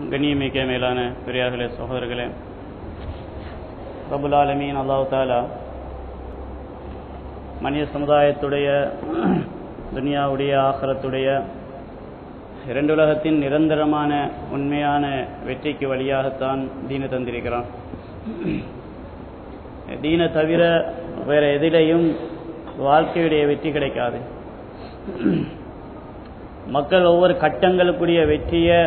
கண்ணியமிக்க மேலான பெரியார்களே, சகோதரர்களே, ரப்புல் ஆலமீன் அல்லாஹ் தஆலா மனித சமுதாயத்துடைய துனியாவுடைய ஆகிரத்துடைய இரண்டு உலகத்தின் நிரந்தரமான உண்மையான வெற்றிக்கு வழியாகத்தான் தீனை தந்திருக்கிறான். தீனை தவிர வேற எதிலையும் வாழ்க்கையுடைய வெற்றி கிடைக்காது. மக்கள் ஒவ்வொரு கட்டங்களுக்குரிய வெற்றியை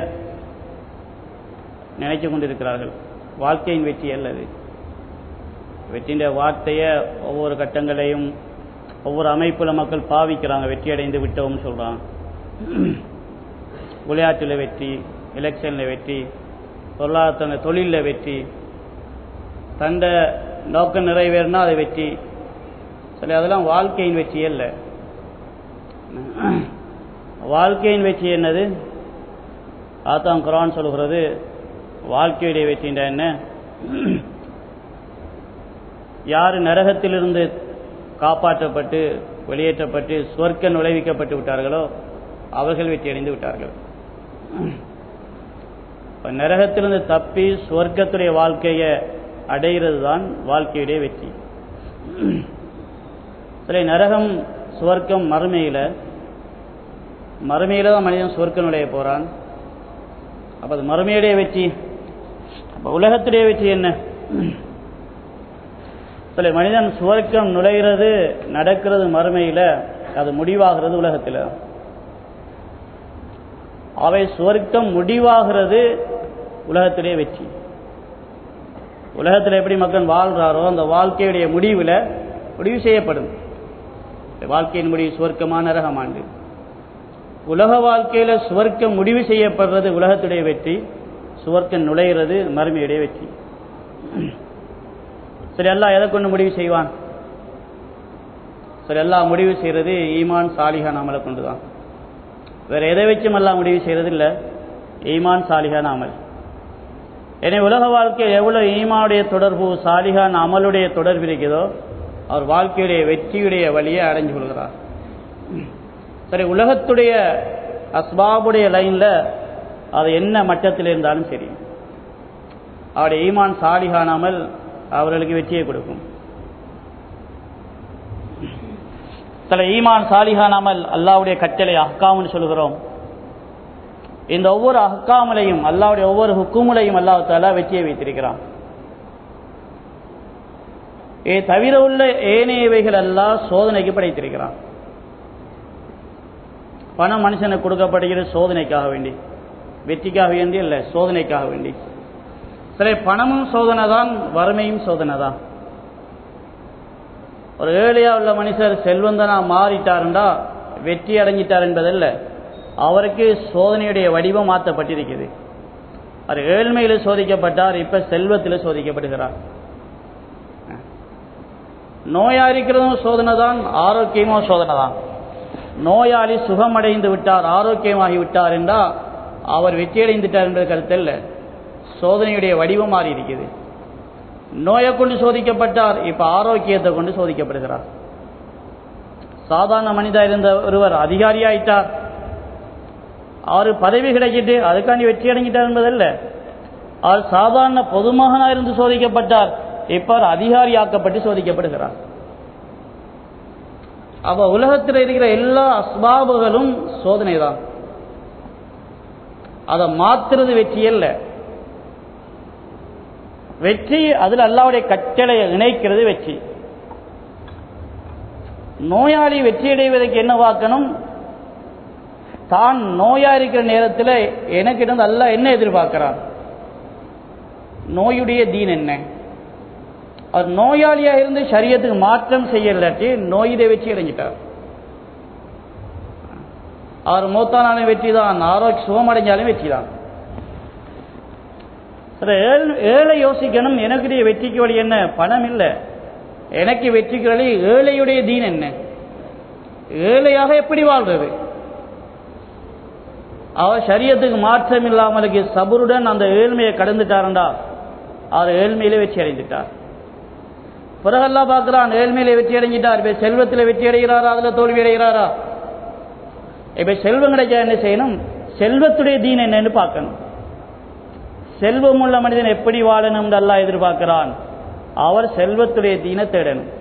நினைச்சு கொண்டிருக்கிறார்கள். வாழ்க்கையின் வெற்றி அல்லது வெற்றின்ற வார்த்தையை ஒவ்வொரு கட்டங்களையும் ஒவ்வொரு அமைப்பில் மக்கள் பாவிக்கிறாங்க. வெற்றி அடைந்து விட்டோம்னு சொல்கிறாங்க. விளையாட்டில் வெற்றி, எலெக்ஷனில் வெற்றி, பொருளாதார தொழிலில் வெற்றி, தண்ட நோக்கம் நிறைவேறினா அது வெற்றி. சரி, அதெல்லாம் வாழ்க்கையின் வெற்றி அல்ல. வாழ்க்கையின் வெற்றி என்னது? ஆதாம் குர்ஆன் சொல்கிறது, வாழ்க்கையுடைய வெற்றின்ற என்ன? யார் நரகத்திலிருந்து காப்பாற்றப்பட்டு வெளியேற்றப்பட்டு சொர்க்க நுழைவிக்கப்பட்டு விட்டார்களோ அவர்கள் வெற்றி அடைந்து விட்டார்கள். நரகத்திலிருந்து தப்பி சொர்க்கத்துடைய வாழ்க்கையை அடைகிறது தான் வாழ்க்கையுடைய வெற்றி. சரி, நரகம் சுவர்க்கம் மறுமையில தான் மனிதன் சொர்க்க நுழைய போறான். அப்ப அது மறுமையுடைய வெற்றி. அப்ப உலகத்துடைய வெற்றி என்ன? சரி, மனிதன் சுவர்க்கம் நுழைகிறது நடக்கிறது மறுமையில, அது முடிவாகிறது உலகத்தில். அவை சுவர்க்கம் முடிவாகிறது உலகத்திலே வெற்றி. உலகத்தில் எப்படி மக்கள் வாழ்றாரோ அந்த வாழ்க்கையுடைய முடிவு செய்யப்படும். வாழ்க்கையின் முடிவு சுவர்க்கமான நரகமாண்டு. உலக வாழ்க்கையில சுவர்க்கம் முடிவு செய்யப்படுறது உலகத்துடைய வெற்றி, சுவர்க்கம் நுழைகிறது மறுமையுடைய வெற்றி. சரி, அல்லாஹ் எதை கொண்டு முடிவு செய்வான்? சரி, அல்லாஹ் முடிவு செய்யறது ஈமான் சாலிஹான் அமலை கொண்டுதான். வேற எதை வச்சும் அல்லாஹ் முடிவு செய்யறது இல்லை, ஈமான் சாலிஹான் அமல். எனவே உலக வாழ்க்கையில் எவ்வளவு ஈமானுடைய தொடர்பு சாலிஹான் அமலுடைய தொடர்பு இருக்குதோ அவர் வாழ்க்கையுடைய வெற்றியுடைய வழியை அடைஞ்சு கொள்கிறார். சரி, உலகத்துடைய அஸ்பாபுடைய லைன்ல அது என்ன மட்டத்தில் இருந்தாலும் சரி, அவருடைய ஈமான் சாலிஹான் அமல் அவர்களுக்கு வெற்றியை கொடுக்கும். சில ஈமான் சாலிஹான் அமல் அல்லாஹ்வுடைய கட்டளை அஹ்காம்னு சொல்கிறோம். இந்த ஒவ்வொரு அஹ்காமலையும் அல்லாஹ்வுடைய ஒவ்வொரு ஹுக்குமுலையும் அல்லாஹ் தஆலா வெற்றியை வைத்திருக்கிறான். தவிர உள்ள ஏனையவைகள் அல்லாஹ் சோதனைக்கு படைத்திருக்கிறான். பணம் மனுஷனுக்கு கொடுக்கப்படுகிறது சோதனைக்காக வேண்டி, வெற்றிக்காக வேண்டி இல்லை, சோதனைக்காக வேண்டி. சரி, பணமும் சோதனை தான், வறுமையும் சோதனை தான். ஒரு ஏழையா உள்ள மனுஷர் செல்வந்தனா மாறிட்டாருண்டா வெற்றி அடைஞ்சிட்டார் என்பதல்ல, அவருக்கு சோதனையுடைய வடிவம் மாற்றப்பட்டிருக்கிறது. அவர் ஏழ்மையில் சோதிக்கப்பட்டார், இப்ப செல்வத்தில் சோதிக்கப்படுகிறார். நோயா இருக்கிறதும் சோதனை தான், ஆரோக்கியமும் சோதனை தான். நோயாளி சுகமடைந்து விட்டார், ஆரோக்கியமாகி விட்டார் என்றால் அவர் வெற்றியடைந்துட்டார் என்ற கருத்து இல்லை, சோதனையுடைய வடிவம் மாறி இருக்குது. நோயை கொண்டு சோதிக்கப்பட்டார், இப்ப ஆரோக்கியத்தை கொண்டு சோதிக்கப்படுகிறார். சாதாரண மனிதா இருந்த ஒருவர் அதிகாரியாயிட்டார், அவர் பதவி கிடைச்சிட்டு அதுக்காண்டி வெற்றி அடைஞ்சிட்டார் என்பதல்ல, அவர் சாதாரண பொதுமகனா இருந்து சோதிக்கப்பட்டார், இப்ப அவர் அதிகாரியாக்கப்பட்டு சோதிக்கப்படுகிறார். அப்ப உலகத்தில் இருக்கிற எல்லா அஸ்பாபுகளும் சோதனை தான். அதை மாத்துறது வெற்றி அல்ல. வெற்றி அதில் அல்லாஹ்வுடைய கட்டளையை இணைக்கிறது வெற்றி. நோயாளி வெற்றி அடைவதற்கு என்ன பார்க்கணும்? தான் நோயா இருக்கிற நேரத்தில் எனக்கிட்ட அல்லாஹ் என்ன எதிர்பார்க்கிறார், நோயுடைய தீன் என்ன? அவர் நோயாளியா இருந்து ஷரியத்துக்கு மாற்றம் செய்யலாட்டி நோயிலே வெற்றி அடைஞ்சிட்டார். அவர் மூத்தானாலும் வெற்றி தான், ஆரோக்கிய சுகமடைஞ்சாலும் வெற்றி தான். ஏழை யோசிக்கணும், எனக்குடைய வெற்றிக்கு வழி என்ன? பணம் இல்லை, எனக்கு வெற்றிக்கு வழி ஏழையுடைய தீன் என்ன? ஏழையாக எப்படி வாழ்றது? அவர் ஷரியத்துக்கு மாற்றம் இல்லாமலுக்கு சபருடன் அந்த ஏழ்மையை கடந்துட்டாருண்டா அவர் ஏழ்மையிலே வெற்றி அடைந்துட்டார். பிறகு அல்லாஹ் பார்க்கிறான், ஏழ்மையிலே வெற்றி அடைஞ்சிட்டார், இப்ப செல்வத்தில் வெற்றி அடைகிறாரா, அதுல தோல்வி அடைகிறாரா? இப்ப செல்வம் கிடைச்சா என்ன செய்யணும்? செல்வத்துடைய தீன் என்னன்னு பார்க்கணும். செல்வமுள்ள மனிதன் எப்படி வாழணும் என்று அல்லாஹ் எதிர்பார்க்கிறான். அவர் செல்வத்துடைய தீனை தேடணும்.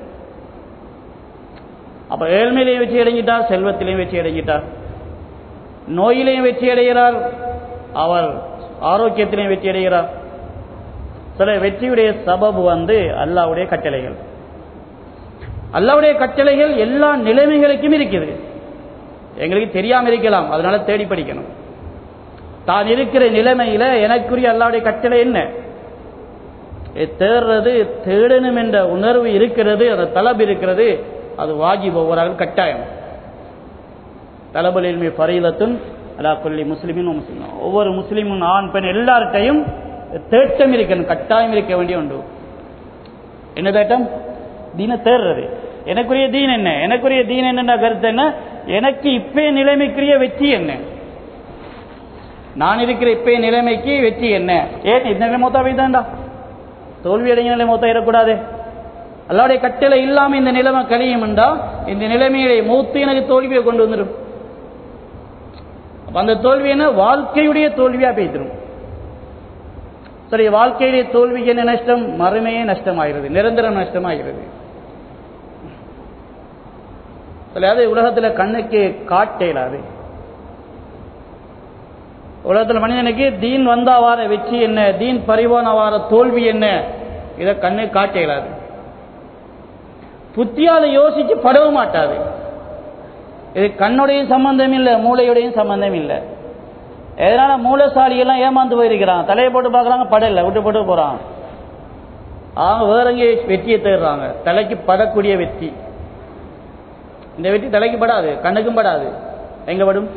அப்ப ஏழ்மையிலையும் வெற்றி அடைஞ்சிட்டார், செல்வத்திலையும் வெற்றி அடைஞ்சிட்டார். நோயிலையும் வெற்றி அடைகிறார், அவர் ஆரோக்கியத்திலையும் வெற்றி அடைகிறார். சில வெற்றியுடைய சபபு அல்லாஹ்வுடைய கட்டளைகள். அல்லாஹ்வுடைய கட்டளைகள் எல்லா நிலைமைகளுக்கும் இருக்குது. எங்களுக்கு தெரியாம இருக்கலாம், அதனால தேடி படிக்கணும். தான் இருக்கிற நிலைமையில எனக்குரிய அல்லாஹ்வுடைய கட்டளை என்ன, தேடுறது, தேடணும் என்ற உணர்வு இருக்கிறது, அந்த தலப் இருக்கிறது, அது வாஜிப், ஒவ்வொரு கட்டாயம். தலபுல் இல்மி ஃபரீலத்துன் அலா குல்லி முஸ்லிமின் வ முஸ்லிமா, ஒவ்வொரு முஸ்லிமும் ஆண் பெண் எல்லார்ட்டையும் தேட்டம் இருக்கணும், கட்டாயம் இருக்க வேண்டிய உண்டு. என்ன தேட்டம்? தீனை தேடுறது. எனக்குரிய தீன் என்ன, எனக்குரிய தீன் என்ன கருத்து என்ன, எனக்கு இப்பே நிலைமைக்குரிய வெற்றி என்ன, நான் இருக்கிற இப்பே நிலைமைக்கு வெற்றி என்ன. ஏன் இந்த நிலை மொத்தா வைத்தாண்டா, தோல்வி அடைஞ்ச நிலை மொத்தம் இருக்கக்கூடாது. அல்லாஹ்வுடைய கட்டளை இல்லாம இந்த நிலைமை கழியும் என்றா இந்த நிலைமையை மூத்து எனக்கு தோல்வியை கொண்டு வந்துடும். அந்த தோல்வி என்ன, வாழ்க்கையுடைய தோல்வியா பேசிடும். சரி, வாழ்க்கையுடைய தோல்விக்கு என்ன நஷ்டம், மறுமையே நஷ்டமாகிறது, நிரந்தரம் நஷ்டமாகிறது. அது உலகத்தில் கண்ணுக்கு காட்டேலாது. உலகத்தில் மனிதனுக்கு தீன் வந்தா வார வெற்றி என்ன, தீன் பரிவான வார தோல்வி என்ன, இதை கண்ணு காட்டேலாது. புத்தியால யோசிச்சு படவும் மாட்டாது. இது கண்ணுடையும் சம்பந்தம் இல்லை, மூளையுடையும் சம்பந்தம் இல்லை. எதனால மூளைசாலியெல்லாம் ஏமாந்து போயிருக்கிறான், தலையை போட்டு பார்க்குறாங்க, படல விட்டு போட்டு போறான். அவங்க வேற எங்கே வெற்றியை தேடுறாங்க, தலைக்கு படக்கூடிய வெற்றி. இந்த வெற்றி தலைக்கு படாது, கண்ணுக்கும் படாது. எங்க படும்?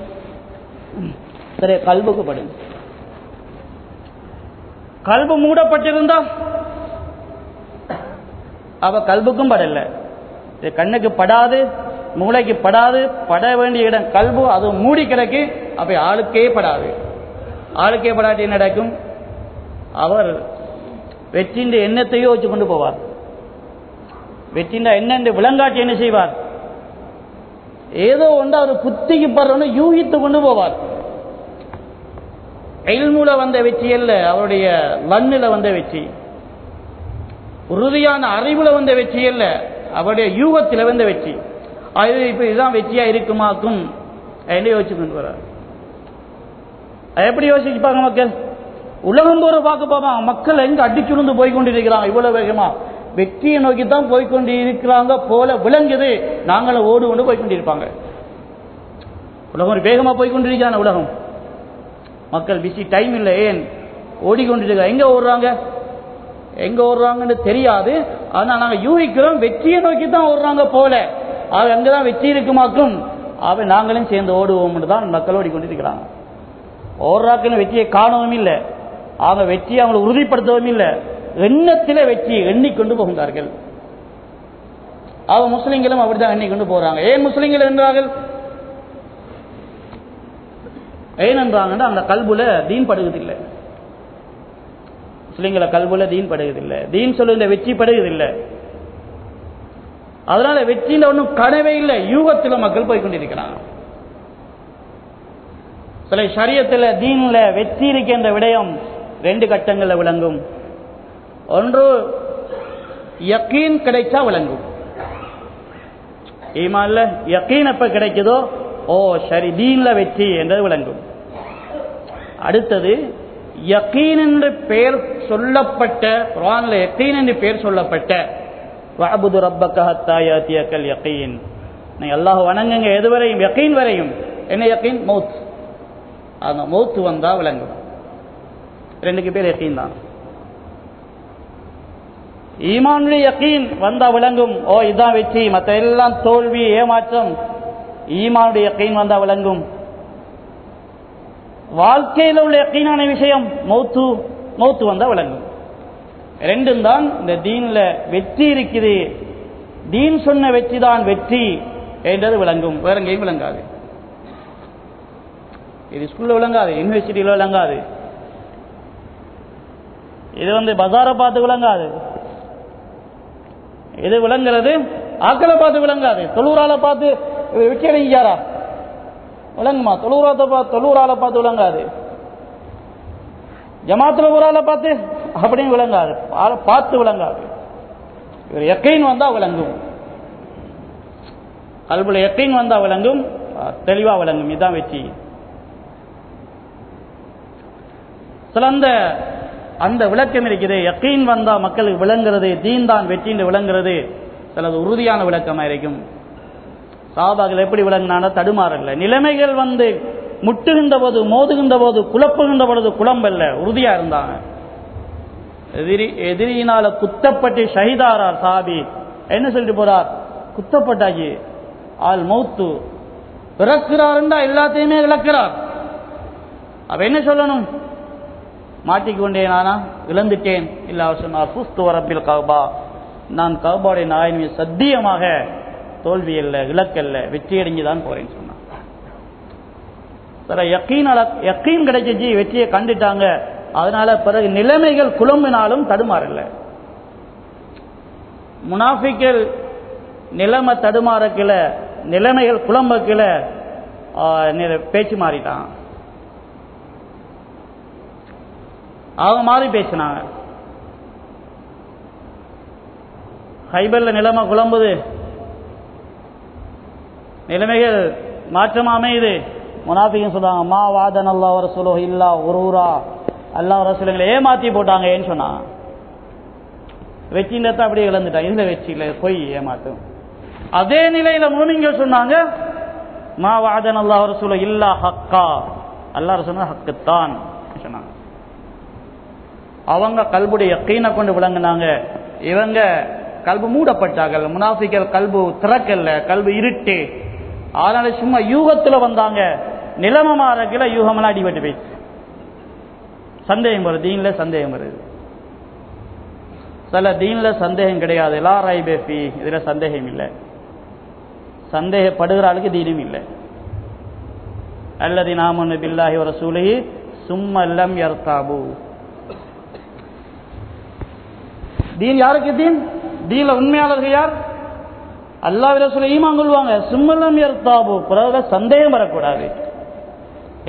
சரி, கல்புக்கு படும். கல்பு மூடப்பட்டிருந்தா அவ கல்புக்கும் படல. கண்ணுக்கு படாது, மூளைக்கு படாது, பட வேண்டிய இடம் கல்பு, அது மூடி கிடக்கு. அப்ப ஆளுக்கே படாது. ஆளுக்கே படாட்டி என்ன நடக்கும்? அவர் வெற்றின்ற எண்ணத்தையோ வச்சு கொண்டு போவார். வெற்றின்ற எண்ணென்று விளங்காட்டி என்ன செய்வார்? ஏதோ ஒன்று அவர் புத்திக்கு படுறோன்னு யூகித்து கொண்டு போவார். இல்முல வந்த வெற்றி அல்ல, அவருடைய வன்னில வந்த வெற்றி. உறுதியான அறிவுல வந்த வெற்றி அல்ல, அவருடைய யூகத்தில் வந்த வெற்றி. இப்ப இதுதான் வெற்றியா இருக்குமாக்கும் என்று யோசிச்சு கொண்டு வர்றார். எப்படி யோசிப்பாங்க மக்கள்? உலகம் தோற பார்க்க போவாங்க, மக்கள் எங்க அடிச்சுருந்து போய்கொண்டிருக்கிறாங்க, இவ்வளவு வேகமா வெற்றியை நோக்கி தான் போய்கொண்டு இருக்கிறாங்க போல விளங்குது. நாங்களும் ஓடு கொண்டு போய்கொண்டிருப்பாங்க. உலகம் ஒரு வேகமா போய்கொண்டிருக்கிறான உலகம். மக்கள் பிஸி, டைம் இல்லை, ஏன் ஓடிக்கொண்டிருக்க. எங்க ஓடுறாங்க, எங்க ஓடுறாங்கன்னு தெரியாது. ஆனா நாங்க யூகிக்கிறோம் வெற்றியை நோக்கி தான் ஓடுறாங்க போல. அங்கதான் வெற்றி இருக்குமாக்கும். நாங்களும் சேர்ந்து ஓடுவோம் தான் மக்கள் ஓடிக்கொண்டிருக்கிறாங்க. ஓடுறாக்குன்னு வெற்றியை காணவும் இல்லை, அவங்க வெற்றியை அவங்களை உறுதிப்படுத்தவும் இல்லை. எண்ணத்திலே வெற்றியை எண்ணிக்கொண்டு போகின்றார்கள். முஸ்லிம்களும் அப்படித்தான் எண்ணிக்கொண்டு போறாங்க. ஏன் முஸ்லிம்கள் என்றார்கள்? ஏனென்றாங்கன்னா அந்த கல்புல தீன் படுவதில்லை. முஸ்லிம்களை கல்புல தீன் படுவதில்லை, தீன் சொல்லுகிற வெற்றி படுவதில்லை. அதனால வெற்றியில ஒன்றும் கனவே இல்லை, யூகத்தில் மக்கள் போய்கொண்டிருக்கிறாங்க. சில ஷரியத்தில் தீன்ல வெற்றி இருக்கின்ற விடயம் ரெண்டு கட்டங்களில் விளங்கும். ஒன்று யக்கீன் கிடைச்சா விளங்கும். ஈமான்ல யக்கீன் எப்ப கிடைக்குதோ, ஓ சரி தீன்ல வெற்றி என்றது விளங்கும். அடுத்தது யக்கீன் என்று பெயர் சொல்லப்பட்ட, குர்ஆன்ல யக்கீன் என்று பெயர் சொல்லப்பட்ட வஅபுது ரப்பக ஹத்தா யாத்தியக்கல் யக்கீன், நீ அல்லாஹ் வணங்குங்க எதுவரையும், யக்கீன் வரையும். என்ன யக்கீன்? மௌத். அந்த மௌத் வந்தா விளங்கும். ரெண்டுக்கு பேர் யக்கீன் தான். ஈமானுடைய யக்கீன் வந்தா விளங்கும், ஓ இதுதான் வெற்றி, மற்ற எல்லாம் தோல்வி ஏமாற்றம். ஈமானுடைய யக்கீன் வந்தா விளங்கும். வாழ்க்கையில் உள்ள யக்கீனான விஷயம் மௌத்து வந்தா விளங்கும். ரெண்டும் தான் இந்த தீன்ல வெற்றி இருக்குது. தீன் சொன்ன வெற்றி தான் வெற்றி என்றது விளங்கும், வேற எங்கேயும் விளங்காது. இது ஸ்கூல்ல விளங்காது, யூனிவர்சிட்டியில விளங்காது, இது பஜாரை பார்த்து விளங்காது. இது விளங்குறது ஆக்களை பார்த்து விளங்காது. தொழுறால பார்த்து வெற்றி அடைஞ்சாரா விளங்குமா? தொழுறால பார்த்து விளங்காது. ஜமாத்துல ஒரு ஆளை பார்த்து அப்படின்னு விளங்காது, பார்த்து விளங்காது. இவர் யக்கீன் வந்தா விளங்கும், கல்புல யக்கீன் வந்தா விளங்கும், தெளிவா விளங்கும். இதுதான் வெற்றி. சில அந்த விளக்கம் இருக்குது. யக்கீன் வந்தா மக்களுக்கு விளங்குறது, தீன் தான் வெற்றி என்று விளங்குறது சிலது உறுதியான விளக்கமா இருக்கும். சஹாபாக்கள் எப்படி விளங்கினான தடுமாறல்ல. நிலைமைகள் முட்டுகின்ற போது, மோதுகின்ற போது, குழப்புகின்ற பொழுது குழம்பல்ல, உறுதியா இருந்தாங்க. எதிரியினால குத்தப்பட்டு ஷஹீதாரார் சாபி. என்ன சொல்லிட்டு போறார்? குத்தப்பட்டாச்சு, ஆல் மௌத்து, பிறக்கிறாருண்டா எல்லாத்தையுமே இழக்கிறார். அப்ப என்ன சொல்லணும்? மாட்டிக்கொண்டேன், நானா இழந்துட்டேன். இல்ல அவர் சொன்னார், புஸ்து வரப்பில் கஅபா, நான் கஅபாவுடைய நாயன் சத்தியமாக தோல்வி அல்ல, இலக்கல்ல, வெற்றி அடைஞ்சுதான் போறேன்னு சொன்னார். யக்கீன் கிடைச்சிச்சு, வெற்றியை கண்டுட்டாங்க. அதனால பிறகு நிலைமைகள் குழம்பினாலும் தடுமாறல. முனாஃபிக்கள் நிலைமை தடுமாறக்கல, நிலைமைகள் குழம்பக்கல, பேச்சு மாறிட்டான். அவங்க மாறி பேசினாங்க. ஹைபர்ல நிலைமை குழம்புது, நிலைமைகள் மாற்றம் அமையுது. முனாஃபிகன் சொல்றாங்க, மா வாதன் அல்லாஹ் ரசூலுஹு இல்லா உரூரா, அல்லாஹ் ரசூலுங்களை ஏமாத்தி போட்டாங்கன்னு சொன்னாங்க. வெற்றின்றத அப்படியே இழந்துட்டாங்க. இதுல வெற்றி இல்லை, போய் ஏமாத்தும். அதே நிலையில மூமின்கள் சொன்னாங்க, மா வாதன் அல்லாஹ் ரசூலுஹு இல்லா ஹக்கா, அல்லாஹ் ரசூலுஹு ஹக்குத்தான் சொன்னாங்க. அவங்க கல்புடைய யக்கீனை கொண்டு விளங்கினாங்க. இவங்க கல்பு மூடப்பட்டார்கள். முனாஃபிக்கள் கல்பு திறக்கல்ல, கல்பு இருட்டு. அதனால சும்மா யூகத்துல வந்தாங்க. நிலைமை மாறக்கல, யூகமெல்லாம் அடிபட்டு போயிடுச்சு. சந்தேகம் வருது, தீன்ல சந்தேகம் வருது. சில தீன்ல சந்தேகம் கிடையாது, லா ரைபே ஃபீ, இதுல சந்தேகம் இல்லை. சந்தேகப்படுகிற ஆளுக்கு தீனும் இல்லை. அல்லதீன ஆமனு பில்லாஹி வ ரசூலிஹி சும்ம லம் யர்தாபு. தீன் யாருக்கு தீன்? தீன்ல உண்மையாளர்கள் யார்? அல்லாஹ் ரசூலை ஈமான் கொள்வாங்க. சும்மலம் யர்தாபு, பிறகு சந்தேகம் வரக்கூடாது.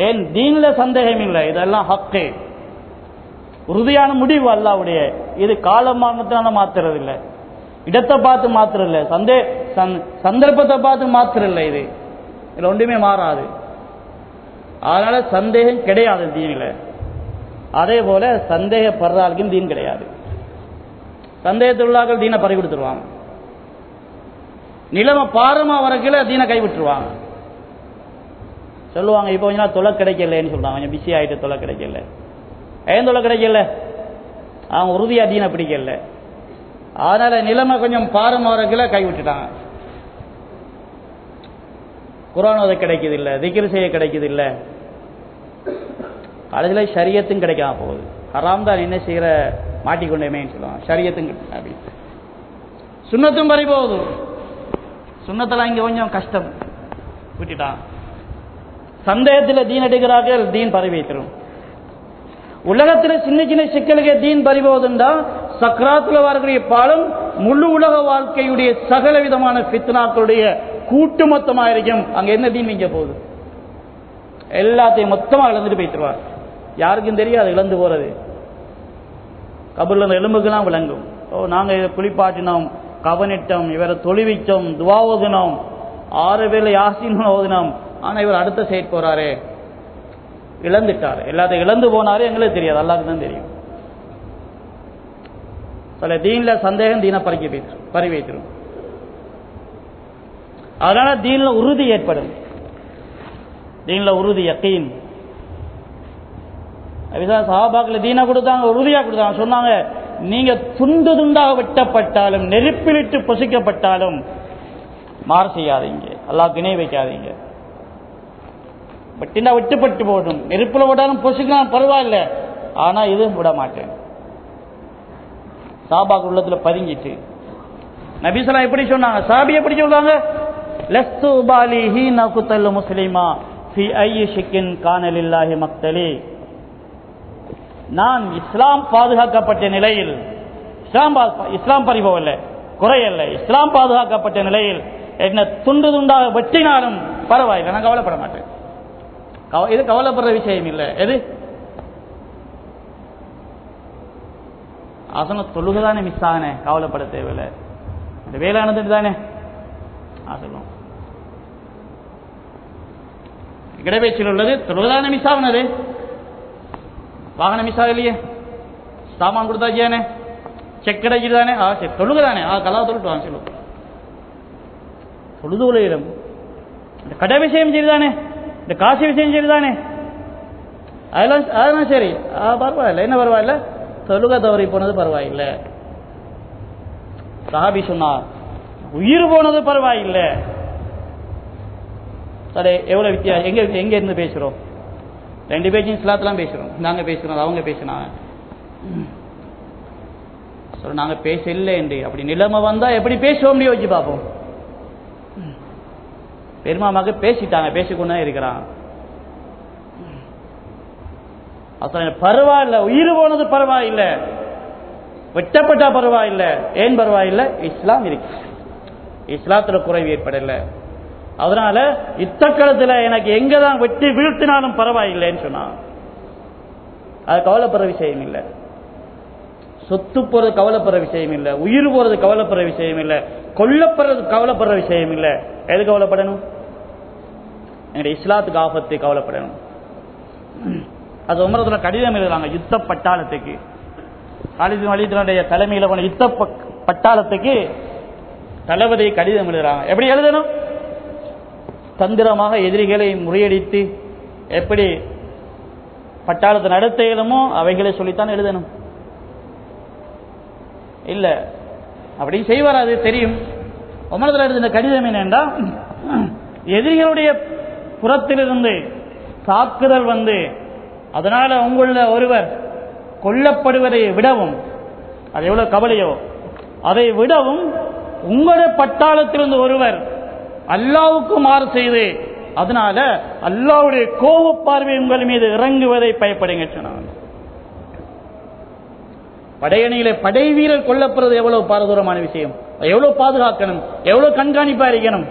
ஏன் தீன்ல சந்தேகம் இல்லை, இதெல்லாம் ஹக்கு, உறுதியான முடிவு அல்லாஹ்வுடைய. இது காலமானத்தான மாத்துறது இல்லை, இடத்தை பார்த்து மாத்திரம் இல்லை, சந்தர்ப்பத்தை பார்த்து மாத்திரம் இல்லை. இது ஒன்றுமே மாறாது. அதனால சந்தேகம் கிடையாது தீனில. அதே போல சந்தேகப்படுறாளுக்கும் தீன் கிடையாது. சந்தேகத்துள்ளாக்கள் தீனை பறி கொடுத்துருவாங்க. நிலைமை பாரமா வரக்கல தீனை கைவிட்டுருவாங்க. சொல்லுவாங்க, இப்போ கொஞ்சம் தொலை கிடைக்கலன்னு சொல்றாங்க, கொஞ்சம் பிஸி ஆகிட்டு தொலை கிடைக்கல. ஏன் தொலை கிடைக்கல? அவங்க உறுதியா தீனை பிடிக்கல. அதனால நிலைமை கொஞ்சம் பாரமா வரக்கல கைவிட்டுட்டாங்க. குர்ஆன் ஓத கிடைக்குது இல்லை, திக்ர் செய்ய கிடைக்குது இல்லை, கடைசியில் ஷரியத்தும் கிடைக்காம போகுது. ஹராம் தான் என்ன செய்யற மாட்டிக்கொண்டேமேன்னு சொல்லுவாங்க. ஷரியத்தும் அப்படி சுன்னத்தும் பறி போகுது. சுன்னத்தெல்லாம் இங்க கொஞ்சம் கஷ்டம் விட்டுட்டான். சந்தேகத்தில் தீன் எடுக்கிறார்கள், தீன் பறி வைத்திரும். உலகத்தில் சின்ன சின்ன சிக்கலுக்கு தீன் பறி போகுதுண்டா, சக்ராத்துல வரக்கூடிய பாலம் முழு உலக வாழ்க்கையுடைய சகல விதமான ஃபித்னாக்களுடைய கூட்டு மொத்தமாக இருக்கும். அங்க என்ன தீன் இங்க போகுது? எல்லாத்தையும் மொத்தமாக இழந்துட்டு போயிட்டுருவார். யாருக்கும் தெரியாது இழந்து போறது. கபர்ல எலும்புக்கெல்லாம் விளங்கும். நாங்க இதை குளிப்பாட்டினோம், கவனிட்டோம், இவரை தொழுவிச்சோம், துவா ஓதினோம், 6 பேர்ல யாசின் ஓதினோம். ஆனா இவர் அடுத்த சைட் போறாரு, இழந்துட்டாரு. எல்லாத்தையும் இழந்து போனாரு, எங்களுக்கு தெரியாது, அல்லாஹ்வுக்கு தான் தெரியும். சில தீன்ல சந்தேகம் தீனை பறி வைத்திரும். அதனால தீன்ல உறுதி ஏற்படும். தீன்ல உறுதி, யக்கீன். சஹாபாக்கள் தீனை கொடுத்தாங்க, உறுதியா கொடுத்தாங்க. சொன்னாங்க, நீங்க துண்டு துண்டாக வெட்டப்பட்டாலும், நெருப்பிலிட்டு பொசிக்கப்பட்டாலும் மாறு செய்யாதீங்க, அல்லாஹ்வுக்கு இணை வைக்காதீங்க. வெட்டினா வெட்டுப்பட்டு போடும், நெருப்புல விட்டாலும் பொசிக்கலாம் பரவாயில்ல, ஆனா இது விட மாட்டேன். சஹாபாக்கள் உள்ளத்துல பதிஞ்சிட்டு நபி ஸல்லல்லாஹு அலைஹி எப்படி சொன்னாங்க, சாபி எப்படி சொல்றாங்க, லஸ்து பாலி ஹீனா குத்தல் முஸ்லிமா ஃபி ஐயி ஷிக்கின் கான லில்லாஹி மக்தலி. நான் இஸ்லாம் பாதுகாக்கப்பட்ட நிலையில், இஸ்லாம் பறிபோவல்ல, குறையல்ல, இஸ்லாம் பாதுகாக்கப்பட்ட நிலையில் என்ன துண்டு துண்டாக வெட்டினாலும் பரவாயில்லை, நான் கவலைப்பட மாட்டேன். இது கவலைப்படுற விஷயம் இல்லை. எது ஆசன தொழுகை தானே மிஸ் ஆகனே, கவலைப்பட தேவையில்லை, இந்த வேலையானது தானே சொல்லுவோம். இடைவேச்சில் உள்ளது தொழுகைதானே மிஸ் ஆகுனது, வாகனம் மிஸ் ஆகலையே, சாமான் கொடுத்தாச்சியானே, செக் கிடைக்குதானே, சரி தொழுகைதானே, கலா தொழுட்டு வாங்க சொல்லுவோம். தொழுது உலகிடும் இந்த கடை விஷயம் சரிதானே, இந்த காசு விஷயம் சரிதானே, அதெல்லாம் சரி, பரவாயில்ல, என்ன பரவாயில்ல, தொழுகை தவறி போனது பரவாயில்லை. சஹாபி சொன்னார் உயிர் போனது பரவாயில்லை. சரி, எவ்வளவு வித்தியாசம், எங்க இருந்து பேசுறோம், ரெண்டு பேச்சும் இஸ்லாத்தெல்லாம் பேசுறோம், நாங்க பேசுறோம் அவங்க பேசினாங்க, நாங்க பேசல என்று அப்படி நிலைமை வந்தா எப்படி பேசுவோம் யோசிச்சு பார்ப்போம். பெருமாமாக்கு பேசிட்டாங்க, பேசிக்கொண்டே இருக்கிறாங்க. பரவாயில்ல, உயிர் போனது பரவாயில்ல, வெட்டப்பட்டா பரவாயில்ல. ஏன் பரவாயில்ல? இஸ்லாம் இருக்கு, இஸ்லாத்துல குறைவு ஏற்படல. அதனால இத்தக்காலத்துல எனக்கு எங்கதான் வெட்டி வீழ்த்தினாலும் பரவாயில்லைன்னு சொன்னா அது கவலைப்படுற விஷயம் இல்லை. சொத்து போறது கவலைப்படுற விஷயம் இல்லை, உயிர் போறது கவலைப்படுற விஷயம் இல்லை, கொல்லப்படுறது கவலைப்படுற விஷயம் இல்லை. எது கவலைப்படணும்? என்னுடைய இஸ்லாத்துக்கு ஆபத்து கவலைப்படணும். அது உமரத்துல கடிதம் எழுதுறாங்க யுத்த பட்டாளத்துக்கு, காலித் வலிதுடைய தலைமையில போன யுத்த பட்டாளத்துக்கு தளபதி கடிதம் எழுதுறாங்க. எப்படி எழுதணும்? தந்திரமாக எதிரிகளை முறியடித்து எப்படி பட்டாளத்தை நடத்த இயலுமோ அவைகளை சொல்லித்தான் எழுதணும். இல்ல அப்படி செய்வார், அது தெரியும். உமரத்துல எழுதின கடிதம் என்னென்றா, எதிரிகளுடைய புறத்திலிருந்து தாக்குதல் வந்து அதனால உங்கள ஒருவர் கொல்லப்படுவதை விடவும், அது எவ்வளவு கவலையோ, அதை விடவும் உங்களுடைய பட்டாளத்திலிருந்து ஒருவர் அல்லாஹ்வுக்கு மாறு செய்து அதனால அல்லாஹ்வுடைய கோப பார்வை உங்கள் மீது இறங்குவதை பயப்படுங்க சொன்னாங்க. படையணியில படை வீரர் கொல்லப்படுறது எவ்வளவு பாரதூரமான விஷயம், எவ்வளவு பாதுகாக்கணும், எவ்வளவு கண்காணிப்பா இருக்கணும்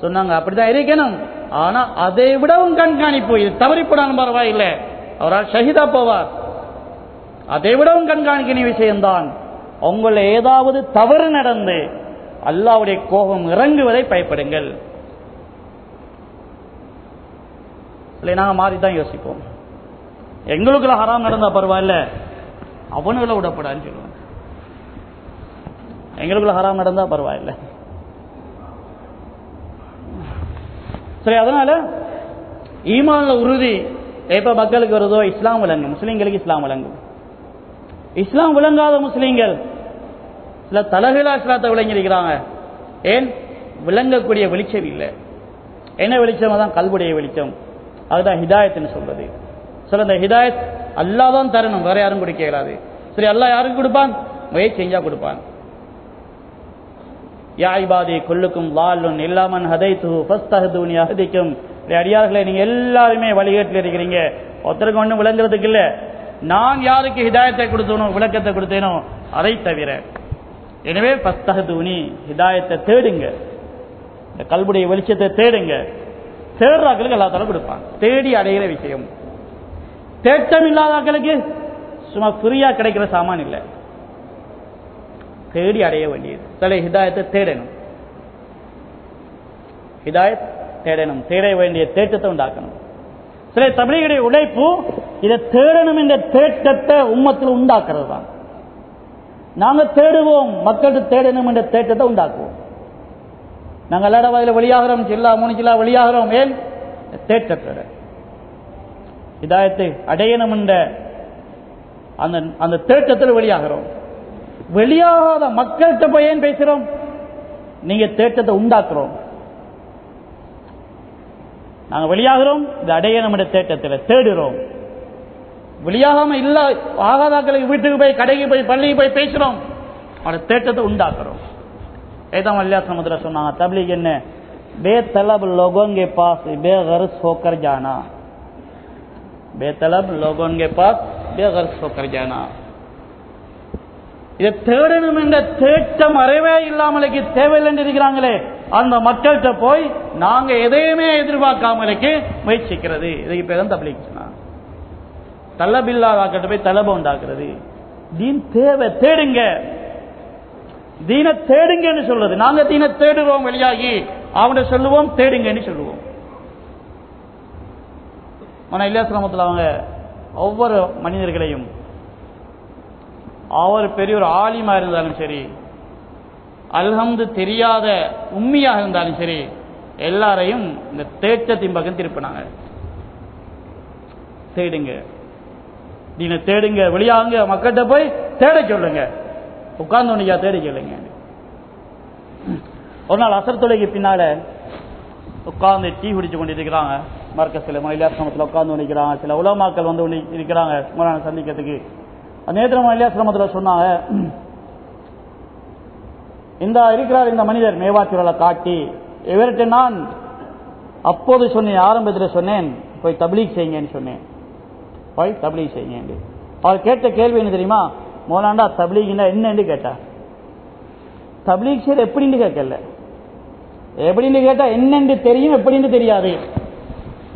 சொன்னாங்க. அப்படிதான் இருக்கணும். ஆனா அதை விடவும் கண்காணிப்பு, இது தவறிப்படாலும் பரவாயில்லை, அவரால் ஷஹீதா போவார், அதை விடவும் கண்காணிக்கிற விஷயம்தான். உங்களை ஏதாவது தவறு நடந்து அல்லாஹ்வுடைய கோபம் இறங்குவதை பயப்படுங்கள். நாங்க மாறிதான் யோசிப்போம். எங்களுக்குள்ள ஹராம் நடந்தா பரவாயில்ல, அவனுகளை விடப்படாதுன்னு சொல்லுவாங்க. எங்களுக்குள்ள ஹராம் நடந்தா பரவாயில்ல. சரி, அதனால ஈமான்ல உறுதி எப்ப மக்களுக்கு வருதோ இஸ்லாம் விளங்கும், முஸ்லீம்களுக்கு இஸ்லாம் விளங்கும். இஸ்லாம் விளங்காத முஸ்லீம்கள் சில தலகளா இஸ்லாத்தை விளங்கி இருக்கிறாங்க. ஏன்? விளங்கக்கூடிய வெளிச்சம் இல்லை. என்ன வெளிச்சம்? தான் கல்புடைய வெளிச்சம். அதுதான் ஹிதாயத்னு சொல்றது. சில இந்த ஹிதாயத் அல்லாஹ் தான் தரணும், வேற யாரும் கொடுக்க இயலாது. சரி, அல்லாஹ் யாருக்கு கொடுப்பான்? முயற்சி செஞ்சா கொடுப்பான். யா இபாதி குல்லுக்கும் லால்லுன் இல்லாமன் ஹதைத்துஹு ஃபஸ்தஹ்துனி அஹ்திக்கும். அடியார்களே, நீங்க எல்லாருமே வழிகேட்டில் இருக்கிறீங்க, ஒருத்தருக்கு ஒன்றும் விளங்குறதுக்கு இல்லை. நான் யாருக்கு ஹிதாயத்தை கொடுத்தனோ, விளக்கத்தை கொடுத்தேனோ அதை தவிர. எனவே ஃபஸ்தஹ்துனி, ஹிதாயத்தை தேடுங்க, இந்த கல்புடைய வெளிச்சத்தை தேடுங்க. தேடுறாக்களுக்கு எல்லா தரம் கொடுப்பான். தேடி அடைகிற விஷயம். தேட்டம் இல்லாதாக்களுக்கு சும்மா ஃப்ரீயா கிடைக்கிற சாமான் இல்லை, தேடி அடைய வேண்டியது. சில ஹிதாயத்தை தேடணும், ஹிதாயத் தேடணும், தேட வேண்டிய தேட்டத்தை உண்டாக்கணும். சில தப்லீகுடைய உழைப்பு இதை தேடணும் என்ற தேட்டத்தை உம்மத்தில் உண்டாக்குறது தான். நாங்க தேடுவோம், மக்களுக்கு தேடணும் என்ற தேட்டத்தை உண்டாக்குவோம். நாங்கள் எல்லா வகையில் வெளியாகிறோம், சில்லா மூணு சில்லா வெளியாகிறோம். ஏன்? தேட்டத்தோட ஹிதாயத்தை அடையணும் என்ற அந்த தேட்டத்தில் வெளியாகிறோம். வெளியாகாத மக்கள்கிட்ட போய் ஏன் பேசுறோம்? நீங்க தேட்டத்தை உண்டாக்குறோம். நாங்க வெளியாகிறோம், இது அடைய நம்முடைய தேட்டத்தில் தேடுறோம். வெளியாகாம இல்ல ஆகாதாக்களுக்கு வீட்டுக்கு போய், கடைக்கு போய், பள்ளிக்கு போய் பேசுறோம், அவட தேட்டத்தை உண்டாக்குறோம். ஏதாம் அல்லா சமுதிர சொன்னாங்க, தப்லீக் என்ன? बेतलब लोगों के पास बेगर्ज होकर जाना, बेतलब लोगों के पास बेगर्ज होकर जाना. இதை தேடணும் என்ற தேட்டம் அறவே இல்லாமலுக்கு தேவையில்லை இருக்கிறாங்களே, அந்த மக்கள்கிட்ட போய் நாங்க எதையுமே எதிர்பார்க்காமலுக்கு முயற்சிக்கிறது. இதுக்கு பேர் தான் தப்லீக். தலபில்லாதாக்கிட்ட போய் தலப உண்டாக்குறது, தீன் தேவை, தேடுங்க. தீன தேடுங்கன்னு சொல்றது. நாங்க தீன தேடுவோம், வெளியாகி அவனை சொல்லுவோம் தேடுங்கன்னு சொல்லுவோம். ஆனா இல்லையா அவங்க ஒவ்வொரு மனிதர்களையும், அவர் பெரிய ஒரு ஆலிமா இருந்தாலும் சரி, அல்ஹம்து தெரியாத உம்மியாக இருந்தாலும் சரி, எல்லாரையும் இந்த தேட்டத்தின் பக்கம் திருப்பினாங்க. தேடுங்க, தீன தேடுங்க, வெளியாங்க, மக்கள்கிட்ட போய் தேட சொல்லுங்க, உட்கார்ந்து தேட சொல்லுங்க. ஒரு நாள் அசர் தொலைக்கு பின்னால உட்கார்ந்து டீ குடிச்சு கொண்டு இருக்கிறாங்க. மார்க்கத்தில் மயிலாசிரமத்தில் உட்கார்ந்து கொண்டிருக்கிறாங்க. சில உலமாக்கள் வந்து இருக்கிறாங்க மௌலானா சந்திக்கிறதுக்கு. நேத்திரம் மயிலாசிரமத்தில் சொன்னாங்க, இந்த இருக்கிறார் இந்த மனிதர் மேவாச்சூரலை காட்டி, இவர்கிட்ட நான் அப்போது சொன்னேன், ஆரம்பத்தில் சொன்னேன், போய் தப்லீக் செய்யுங்கன்னு சொன்னேன். போய் தப்லீக் செய்யுங்க. அவர் கேட்ட கேள்வி என்ன தெரியுமா? மௌலானா தப்லீக்னா என்னன்னு கேட்டார். தப்லீக் செய்ய எப்படின்னு கேட்கல, எப்படின்னு கேட்டா என்னன்னு தெரியும், எப்படின்னு தெரியாது.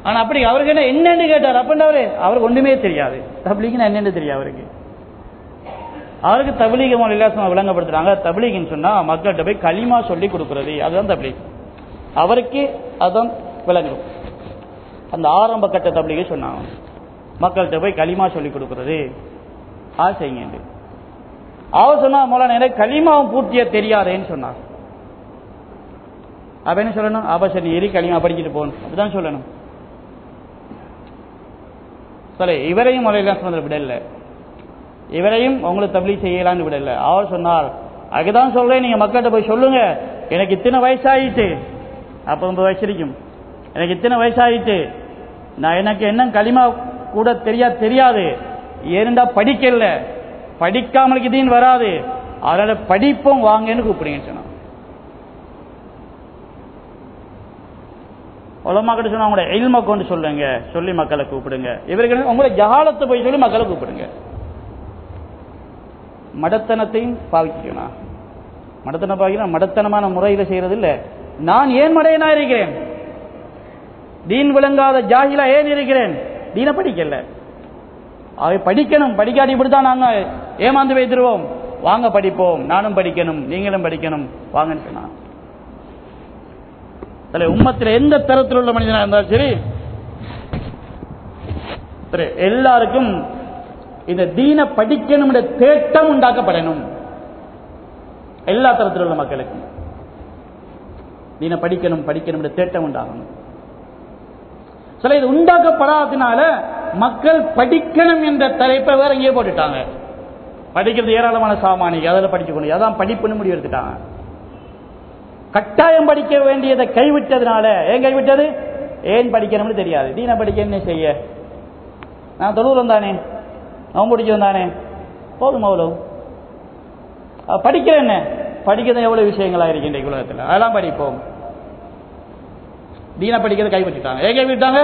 ஆனா அப்படி அவருக்கு என்ன என்னன்னு கேட்டார். அப்படின்றவரு அவருக்கு ஒண்ணுமே தெரியாது, தப்லீக்னா என்னன்னு தெரியாது அவருக்கு. அவருக்கு தப்லீக் இல்லாசமா விளங்கப்படுத்துறாங்க. தப்லீக்னு சொன்னா மக்கள்கிட்ட போய் களிமா சொல்லி கொடுக்கறது, அதுதான் தப்லீக். அவருக்கு அதான் விளங்கும். அந்த ஆரம்ப கட்ட தப்லீக சொன்னாங்க, மக்கள்கிட்ட போய் களிமா சொல்லி கொடுக்கறது, செய்யுங்க. அவர் சொன்னா மௌலானா எனக்கு களிமாவும் பூர்த்தியா தெரியாதேன்னு சொன்னார். அப்ப என்ன சொல்லணும்? சரி எரி களிமா படிச்சுட்டு போகணும், அப்படிதான் சொல்லணும். சரி, இவரையும் மௌலானா விடல, இவரையும் உங்களுக்கு தப்லீக் செய்யலான்னு விடல. அவர் சொன்னார், அதுதான் சொல்றேன், நீங்க மக்கள்கிட்ட போய் சொல்லுங்க, எனக்கு இத்தனை வயசாயிட்டு, 49 வயசு இருக்கும், எனக்கு இத்தனை வயசாயிட்டு, நான் எனக்கு என்ன களிமா கூட தெரியாது, ஏனென்றா படிக்கல, படிக்காமலுக்கு தீன் வராது, அதனால படிப்போம் வாங்கன்னு கூப்பிடுங்க சொன்னா. உலமாக்கிட்ட சொன்னா உங்களோட இல்மை கொண்டு சொல்லுங்க, சொல்லி மக்களை கூப்பிடுங்க. இவர்கள் உங்களோட ஜஹாலத்தை போய் சொல்லி மக்களை கூப்பிடுங்க. மடத்தனத்தையும் பாவிக்கணும். மடத்தனம் பாவிக்கணும், மடத்தனமான முறையில் செய்யறது இல்லை. நான் ஏன் மடையனா இருக்கிறேன்? தீன் விளங்காத ஜாஹிலா ஏன் இருக்கிறேன்? தீன படிக்கல. அவை படிக்கணும், படிக்காட்டி இப்படித்தான் நாங்க ஏமாந்து வைத்திருவோம். வாங்க படிப்போம், நானும் படிக்கணும், நீங்களும் படிக்கணும், வாங்கன்னு சொன்னா. உம்மத்தில் எந்த தரத்தில் உள்ள மனிதனா இருந்தாலும் சரி, எல்லாருக்கும் இந்த தீன படிக்கணும் தேட்டம் உண்டாக்கப்படணும். எல்லா தரத்தில் உள்ள மக்களுக்கும் தீன படிக்கணும் படிக்கணும் தேட்டம் உண்டாகணும். சில இது உண்டாக்கப்படாதனால மக்கள் படிக்கணும் என்ற தலைப்பை வேற எங்கேயே போட்டுட்டாங்க. படிக்கிறது ஏராளமான சாமானி, அதில் படிச்சுக்கணும், அதான் படிப்புன்னு முடிவு எடுத்துட்டாங்க. கட்டாயம் படிக்க வேண்டியதை கைவிட்டதுனால, ஏன் கைவிட்டது? ஏன் படிக்கணும்னு தெரியாது. தீன படிக்க என்ன செய்ய? நான் தொழுவுல தானே, அவன் முடிச்சு வந்தானே, போதும் அவ்வளவு. படிக்கிற என்ன? படிக்கிறது எவ்வளவு விஷயங்களா இருக்கின்ற உலகத்தில், அதெல்லாம் படிப்போம். தீன படிக்கிறத கைவிட்டாங்க. ஏன் கைவிட்டாங்க?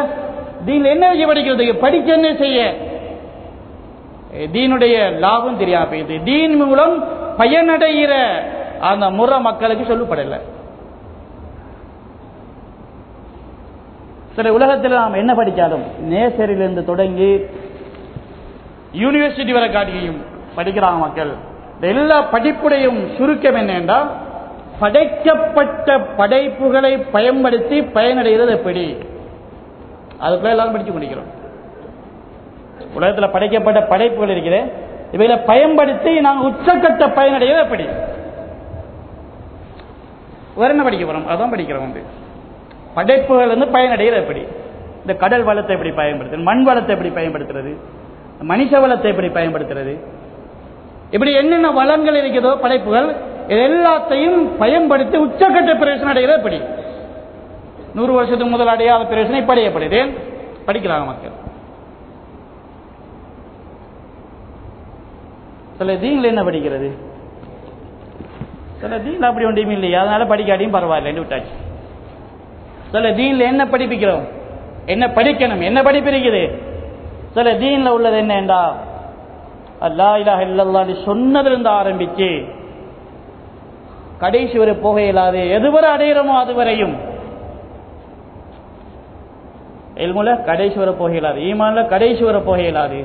தீன்ல என்ன விஷயம் படிக்கிறதுக்கு? படிக்க என்ன செய்ய? தீனுடைய லாபம் தெரியாம போயிடுது. தீன் மூலம் பயனடைகிற அந்த முறை மக்களுக்கு சொல்லப்படல. சில உலகத்தில் நாம் என்ன படித்தாலும், நேசரிலிருந்து தொடங்கி யூனிவர்சிட்டி வரை காட்டியும் படிக்கிறாங்க மக்கள். எல்லா படிப்புடையும் சுருக்கம் என்னென்றா, படைக்கப்பட்ட படைப்புகளை பயன்படுத்தி பயனடைகிறது எப்படி, அதுக்குள்ள எல்லாரும் படிச்சு முடிக்கிறோம். உலகத்தில் படைக்கப்பட்ட படைப்புகள் இருக்கிற இவைகளை பயன்படுத்தி நாங்கள் உச்சக்கட்ட பயனடைகிறது எப்படி, வேற என்ன படிக்க போறோம்? அதான் படிக்கிறோம். வந்து படைப்புகள் வந்து பயனடைகிறது எப்படி, இந்த கடல் வளத்தை எப்படி பயன்படுத்துறது, மண் வளத்தை எப்படி பயன்படுத்துறது, மனித வளத்தை எப்படி பயன்படுத்துறது, இப்படி என்னென்ன வளங்கள் இருக்கிறதோ படைப்புகள் எல்லாத்தையும் பயன்படுத்தி உச்சக்கட்ட பிரயோசனம் அடைகிறது எப்படி. 100 வருஷத்துக்கு முதல் அடையாத பிரயோசனம் இப்ப அடையப்படுது. படிக்கிறாங்க மக்கள். சில தீன்ல என்ன படிக்கிறது, சில தீன்ல அப்படி ஒன்றுமே இல்லையா, அதனால படிக்காட்டியும் பரவாயில்ல விட்டாச்சு. சில தீன்ல என்ன படிப்பிக்கிறோம், என்ன படிக்கணும், என்ன படிப்பு இருக்குது. சில தீன்ல உள்ளது என்னண்டா, லா இலாஹ இல்லல்லாஹ் சொன்னதிலிருந்து ஆரம்பிச்சு கடைசி வரை போக இயலாது. எதுவரை அடையிறோமோ அதுவரையும் இல்முல கடைசி வரை போக இயலாது, ஈமான்ல கடைசி வரை போக இயலாது.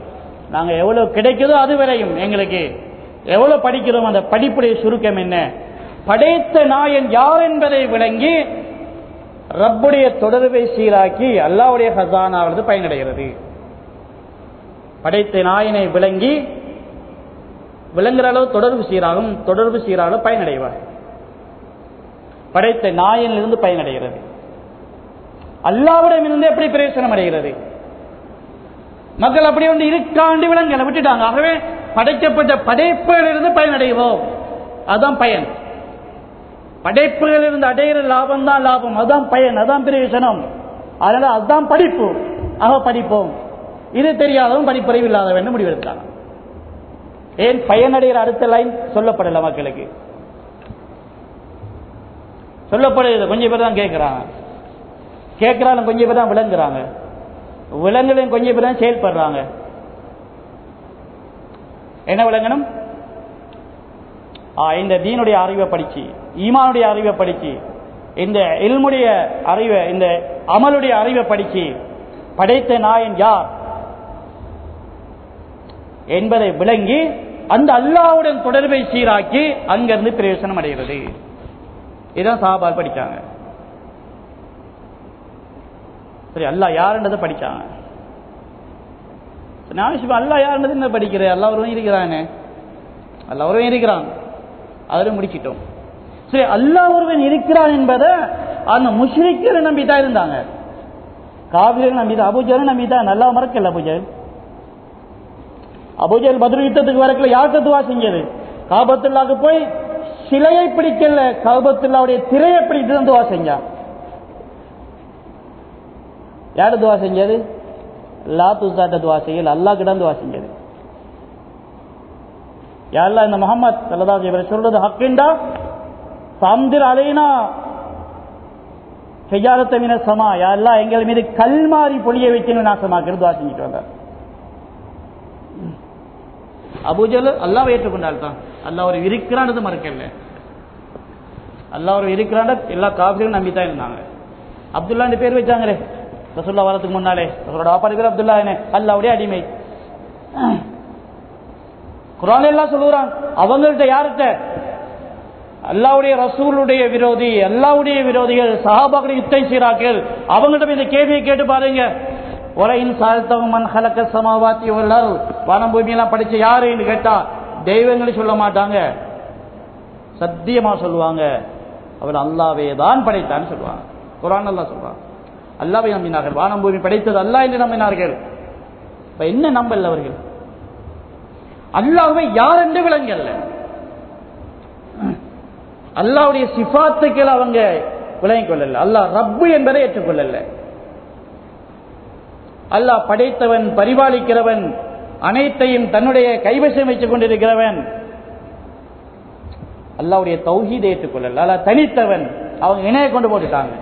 நாங்கள் எவ்வளோ கிடைக்குதோ அது வரையும் எங்களுக்கு எவ்வளோ படிக்கிறோம், அந்த படிப்புடைய சுருக்கம் என்ன, படைத்த நாயன் யார் என்பதை விளங்கி ரப்புடைய தொடர்பை சீராக்கி அல்லாஹ்வுடைய ஹஸானாவிலிருந்து பயனடைகிறது. படைத்த நாயனை விளங்கி விளங்குற அளவு தொடர்பு சீராகும், தொடர்பு சீராக பயனடைவார். படைத்த நாயனிலிருந்து பயனடைகிறது. அல்லாஹ்விடமிருந்து எப்படி பிரயோசனம் அடைகிறது? மக்கள் அப்படி வந்து இருக்காண்டு விலங்கலை விட்டுட்டாங்க. ஆகவே படைக்கப்பட்ட படைப்புகளிலிருந்து பயனடைவோம், அதுதான் பயன். படைப்புகளிலிருந்து அடைகிற லாபம் தான் லாபம், அதுதான் பயன், அதுதான் பிரயோசனம். அதனால அதுதான் படிப்பு. ஆக படிப்போம். இது தெரியாதவன் படிப்பறிவு இல்லாதவன் முடிவெடுத்தாங்க. ஏன் பயனடைகிற அடுத்த லைன் சொல்லப்படல, மக்களுக்கு சொல்லப்படுது. கொஞ்சம் பேர் தான் கேட்கிறாங்க, கேட்கிறாலும் கொஞ்சம் பேர் தான் விளங்குறாங்க, விலங்குலையும் கொஞ்சம் பேர் தான் செயல்படுறாங்க. என்ன விளங்கணும்? இந்த தீனுடைய அறிவை படிச்சு, ஈமானுடைய அறிவை படிச்சு, இந்த இல்முடைய அறிவை, இந்த அமலுடைய அறிவை படிச்சு படைத்த நாயன் யார் என்பதை விளங்கி அந்த அல்லாஹ்வுடன் தொடர்பை சீராக்கி அங்கிருந்து பிரயோசனம் அடைகிறது. இதுதான் சஹாபா படிச்சாங்க. சரி, அல்லாஹ் யாருன்றதை படிச்சாங்க. அல்லாஹ் யாருன்றது என்ன படிக்கிறேன்? அல்லாஹ் ஒருவன் இருக்கிறானே, அல்லாஹ் ஒருவன் இருக்கிறான், அதில் முடிச்சிட்டோம். சரி, அல்லாஹ் ஒருவன் இருக்கிறான் என்பதை அந்த முஷ்ரிக்கள் நம்பிதான் இருந்தாங்க, காபிர்கள் நம்பிதான், அபூஜஹல் நம்பிதான். நல்லா மறக்கல அபூஜஹல். அபூஜஹல் பத்ர் யுத்தத்துக்கு வரக்கல யாருக்கு துவா செஞ்சது? காபத்துல்லாவுக்கு போய் சிலையை பிடிக்கல, காபத்துல்லாவுடைய திரையை பிடித்து தான் துவா செஞ்சான். யாரு துவா செஞ்சது? லாத்துசாட்ட துவா செய்யல, அல்லாஹ் கிட்ட துவா செஞ்சது. யாரெல்லாம் இந்த முஹம்மத் ஸல்லல்லாஹு அலைஹி வஸல்லம் சொல்றது ஹக்கிண்டா ஃபம்திர் அலைனா ஹிஜாரத்த மின ஸமா, யா அல்லாஹ் எங்கள் மீது கல்மாரி பொழிய வைக்கணும் நாசமாக்கிறது துவா செஞ்சிட்டு வந்தார். அபூஜஹல் அல்லாஹ்வை ஏற்றுக்கொண்டால் தான். அல்லாஹ் ஒரு இருக்கிறானது மறக்கல, அல்லாஹ் ஒரு இருக்கிறான எல்லா காபிர்களும் நம்பித்தான் இருந்தாங்க. அப்துல்லான்னு பேர் வச்சாங்களே ரசூலுல்லாஹ் வரதுக்கு முன்னாலே, ரசூலோட வாப்பா பேர் அப்துல்லா, அல்லாஹ்வுடைய அடிமை. குர்ஆன்ல எல்லாம் சொல்லுறான். அவங்கள்ட்ட யார்கிட்ட? அல்லாஹ்வுடைய ரசூலுடைய விரோதி, அல்லாஹ்வுடைய விரோதிகள், சஹாபாக்களை யுத்தம் செய்றார்கள். அவங்கள்ட்ட இந்த கேள்வியை கேட்டு பாருங்க. ஒலையின் சால்தவும் மன் ஹலக ஸமாவாத்தி வல் அர்த், வானம் பூமி எல்லாம் படைச்ச யாருன்னு கேட்டா தெய்வங்களை சொல்ல மாட்டாங்க, சத்தியமா சொல்லுவாங்க அவர் அல்லாஹ்வே தான் படைத்தான்னு சொல்லுவாங்க. குர்ஆன் அல்லாஹ் சொல்றான். அல்லாஹ்வை நம்பினார்கள், வானம் பூமி படைத்தது அல்லாஹ் என்று நம்பினார்கள். இப்ப என்ன நம்பல அவர்கள்? அல்லாஹ்வை யார் என்று விளங்கல்ல, அல்லாஹ்வுடைய சிஃபாத்துக்கள் அவங்க விளங்கிக் கொள்ளல, அல்லாஹ் ரப்பு என்பதை ஏற்றுக்கொள்ளல. அல்லாஹ் படைத்தவன், பரிபாலிக்கிறவன், அனைத்தையும் தன்னுடைய கைவசம் வைத்துக் கொண்டிருக்கிறவன், அல்லாஹ்வுடைய தௌஹீதை ஏற்றுக்கொள்ளல, அல்லாஹ் தனித்தவன், அவங்க இணைய கொண்டு போட்டுட்டாங்க.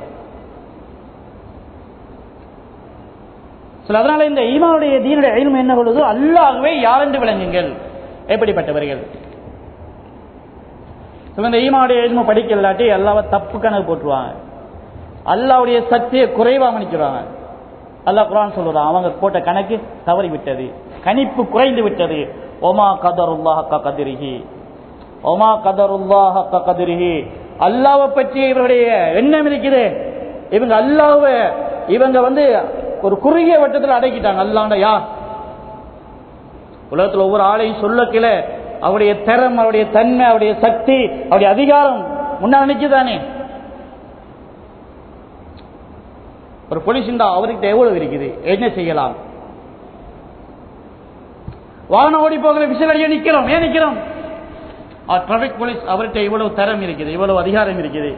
அதனால இந்த ஈமானுடைய தீனுடைய இல்மு என்ன சொல்லுதோ, அல்லாஹ்வை யார் என்று விளங்குங்கள். எப்படிப்பட்டவர்கள்? இந்த ஈமானுடைய இல்மு படிக்கலாட்டி அல்லாஹ்வை தப்பு கணக்கு போட்டுருவாங்க, அல்லாஹ்வுடைய சக்தியை குறைவா மன்னிச்சுடுவாங்க. அல்லாஹ் குர்ஆன் சொல்றான், அவங்க போட்ட கணக்கு தவறி விட்டது, கணிப்பு குறைந்து விட்டது. ஒமா கதருல்லாஹ் ஹக்க கத்ரிஹி, ஒமா கதருல்லாஹ் ஹக்க கத்ரிஹி. அல்லாஹ்வை பற்றி இவருடைய எண்ணம் இருக்குது, இவங்க அல்லாஹ்வை இவங்க ஒரு குறுகிய வட்டத்தில் அடக்கிட்டாங்க. அல்லாஹ்னா யார்? உலகத்தில் ஒவ்வொரு ஆளையும் சொல்லக்கில அவருடைய திறம், அவருடைய தன்மை, அவருடைய சக்தி, அவருடைய அதிகாரம் முன்னா நினைச்சுதானே. ஒரு போலீஸ் அவர்கிட்ட எவ்வளவு இருக்குது, என்ன செய்யலாம்? வாகனம் ஓடி போகிற விசில் அடிக்க நிக்கிறோம், ஏன் நிக்கிறோம்? டிராபிக் போலீஸ் அவர்கிட்ட இவ்வளவு தரம் இருக்குது, இவ்வளவு அதிகாரம் இருக்குது,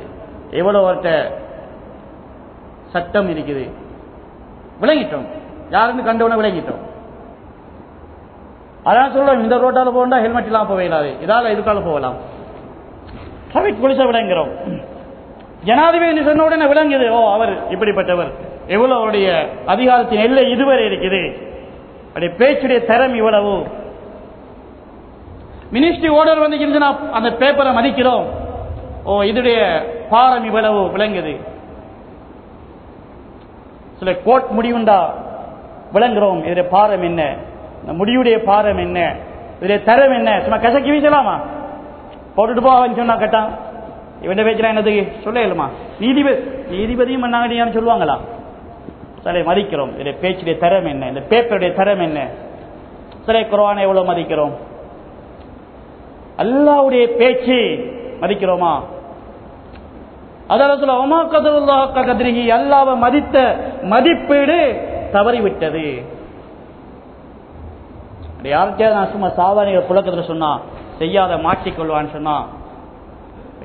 எவ்வளவு அவர்கிட்ட சட்டம் இருக்குது. விளங்கிட்டோம், யாருன்னு கண்டவன விளங்கிட்டோம். அதான் சொல்றோம், இந்த ரோட்டால போகண்டா ஹெல்மெட் இல்லாம போகலாது, இதால இதுக்கால போகலாம். டிராபிக் போலீஸை விளங்குறோம். ஜனாதிபதி சொன்ன உடனே விளங்குது, ஓ அவர் இப்படிப்பட்டவர், எவ்வளவு அவருடைய அதிகாரத்தின் எல்லை இதுவரை இருக்குது, அவருடைய பேச்சுடைய தரம் இவ்வளவு. மினிஸ்ட்ரி ஆர்டர் வந்துச்சுன்னா அந்த பேப்பரை மதிக்கிறோம், ஓ இதுடைய பாரம் இவ்வளவு விளங்குது. சில கோர்ட் முடிவுண்டா விளங்குறோம், இதனுடைய பாரம் என்ன. இந்த முடிவுடைய பாரம் என்ன, இதுடைய தரம் என்ன, சும்மா கசக்கி வீசலாமா? போட்டுட்டு போவான்னு சொன்னா கேட்டான் இவன் பேச்சுலாம் என்னதுக்கு சொல்ல இயலுமா? நீதிபதியும் பண்ணாங்கன்னு சொல்லுவாங்களா? சிலை மதிக்கிறோம். இதோடைய பேச்சுடைய தரம் என்ன, இந்த பேப்பருடைய தரம் என்ன? சிலை குர்ஆனை எவ்வளவு மதிக்கிறோம்? அல்லாஹ்வுடைய பேச்சு மதிக்கிறோமா? அதாவது அல்லாஹ்வை மதித்த மதிப்பீடு தவறிவிட்டது. யார்கிட்டயாவது நான் சும்மா சாதாரண புழக்கத்தில் சொன்னா செய்யாத மாட்டிக்கொள்வான்னு சொன்னா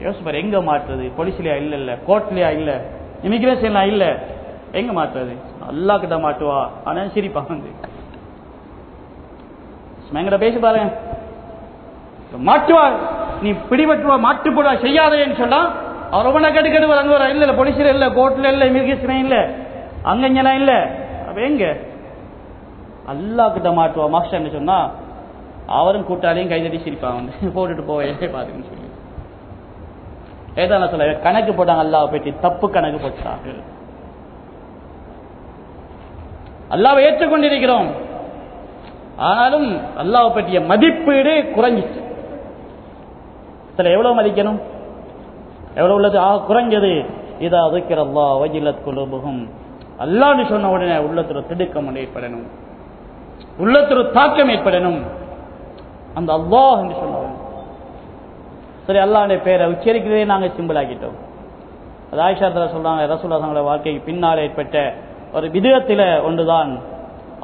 யோசிப்பார், எங்க மாற்றுறது? போலீஸ்லயா இல்ல, இல்ல கோர்ட்லயா இல்ல, இமிகிரேஷன்ல இல்ல, எங்க மாற்றுறது? அல்லாஹ் கிட்ட மாட்டுவா. ஆனா சிரிப்பா வந்து எங்கிட்ட பேசி பாருங்க, மாட்டுவா, நீ பிடிபட்டுவா, மாட்டு போடுவா, செய்யாதேன்னு சொன்னா அவர் ரொம்ப கெடுவார். அங்க வர இல்ல, போலீஸ்ல இல்ல, கோர்ட்ல இல்ல, இமிகிரேஷன் இல்ல, அங்கெல்லாம் இல்ல. அப்ப எங்க அல்லாஹ் கிட்ட மாட்டுவா மாஸ்டர்னு சொன்னா அவரும் கூட்டாளியும் கைதடி சிரிப்பாங்க வந்து போட்டுட்டு போவே பாருங்கன்னு சொல்லி ஏதான சொல்ல கணக்கு போட்டாங்க. அல்லாஹ் பற்றி தப்பு கணக்கு போட்டார்கள். அல்லாஹ்வை ஏற்றுக்கொண்டிருக்கிறோம், ஆனாலும் அல்லாஹ்வை பற்றிய மதிப்பீடு குறைஞ்சிச்சு. எவ்வளவு மதிக்கணும், எவ்வளவு உள்ளது? குறைஞ்சது இதா அல்லாஹ் வஜிலத் குலூபுஹும், அல்லாஹ்னு சொன்ன உடனே உள்ளத்துல திடுக்கம் ஏற்படணும், உள்ளத்துல தாக்கம் ஏற்படணும். அந்த அல்லாஹ் என்று சொன்னவன் சரி, அல்லாஹ்வுடைய பேரை உச்சரிக்கிறதே நாங்க சிம்பிள் ஆக்கிட்டோம். அது ஆயிஷா சொல்றாங்க, ரசூலுல்லாஹி ஸல்லல்லாஹு வாழ்க்கைக்கு பின்னால் ஏற்பட்ட ஒரு விதத்துல ஒன்றுதான்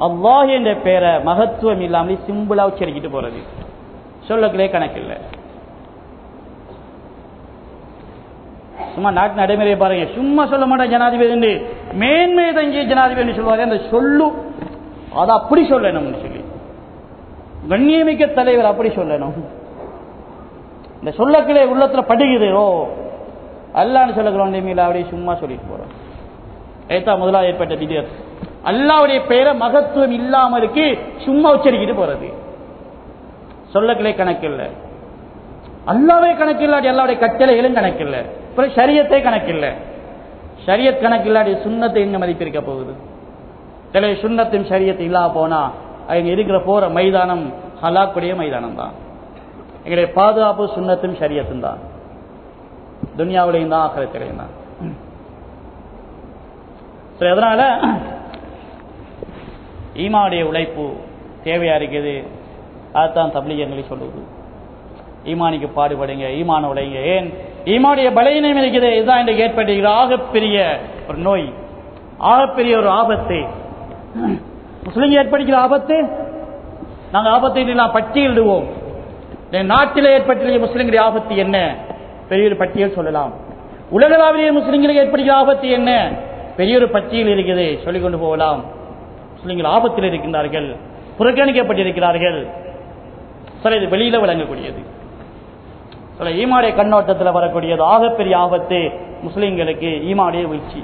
அல்லாஹ் என்ற பேரை மகத்துவம் இல்லாமல் சிம்பிளா உச்சரிக்கிட்டு போறது. சொல்லக்களே கணக்கில்லை. சும்மா நாட்டு நடைமுறையை பாருங்க, சும்மா சொல்ல மாட்டேன் ஜனாதிபதி மேன்மை தங்கிய ஜனாதிபதி சொல்லுவாரு. அந்த சொல்லு அதை அப்படி சொல்லணும் சொல்லி, கண்ணியமிக்க தலைவர் அப்படி சொல்லணும். இந்த சொல்லக்களே உள்ளத்துல படுகிறது. ஓ அல்லாஹ்னு சொல்லக்கிறோம் அப்படி சும்மா சொல்லிட்டு போறோம். ஏத்தா முதலாக ஏற்பட்ட விதியத் அல்லாஹ்வுடைய பெயரை மகத்துவம் இல்லாமலுக்கு சும்மா உச்சரிக்கிட்டு போறது. சொல்லக்களே கணக்கில்லை, அல்லாஹ்வே கணக்கில்லாடி அல்லாஹ்வுடைய கட்டளைகளும் கணக்கில்லை, அப்புறம் ஷரியத்தை கணக்கில்லை. ஷரியத் கணக்கில்லாடி சுன்னத்தை எங்க மதிப்பிருக்க போகுது? சில சுன்னத்தும் ஷரியத்தை இல்லாம போனா அங்க இருக்கிற போற மைதானம் ஹலாக்குடைய மைதானம் தான். எங்களுடைய பாதுகாப்பு சுன்னத்தும் ஷரியத்தும் தான், துன்யாவிலையும் தான் ஆகிரத்திலையும் தான். சரி, அதனால ஈமானுடைய உழைப்பு தேவையா இருக்குது. அதுதான் தப்லீகங்களை சொல்லுவது. ஈமானிக்கு பாடுபடுங்க, ஈமான உழைங்க. ஏன் ஈமானுடைய பலவீனம் இருக்குது. இதுதான் இன்றைக்கு ஏற்பட்டிருக்கிற ஆகப்பெரிய ஒரு நோய், ஆகப்பெரிய ஒரு ஆபத்து. முஸ்லிம் ஏற்படுகிற ஆபத்து நாங்கள் ஆபத்தை பட்டியலிடுவோம். நாட்டில் ஏற்பட்டிருக்கிற முஸ்லிம்களுடைய ஆபத்து என்ன? பெரிய ஒரு பட்டியல் சொல்லலாம். உலகளாவிலேயே முஸ்லிம்களுக்கு ஏற்படுகிற ஆபத்து என்ன? பெரிய ஒரு பட்டியல் இருக்குது, சொல்லிக் கொண்டு போகலாம். முஸ்லிம்கள் ஆபத்தில் இருக்கின்றார்கள், புறக்கணிக்கப்பட்டிருக்கிறார்கள். சில இது வெளியில விளங்கக்கூடியது, சில ஈமானுடைய கண்ணோட்டத்தில் வரக்கூடியது. ஆகப்பெரிய ஆபத்து முஸ்லிம்களுக்கு ஈமானுடைய வீழ்ச்சி.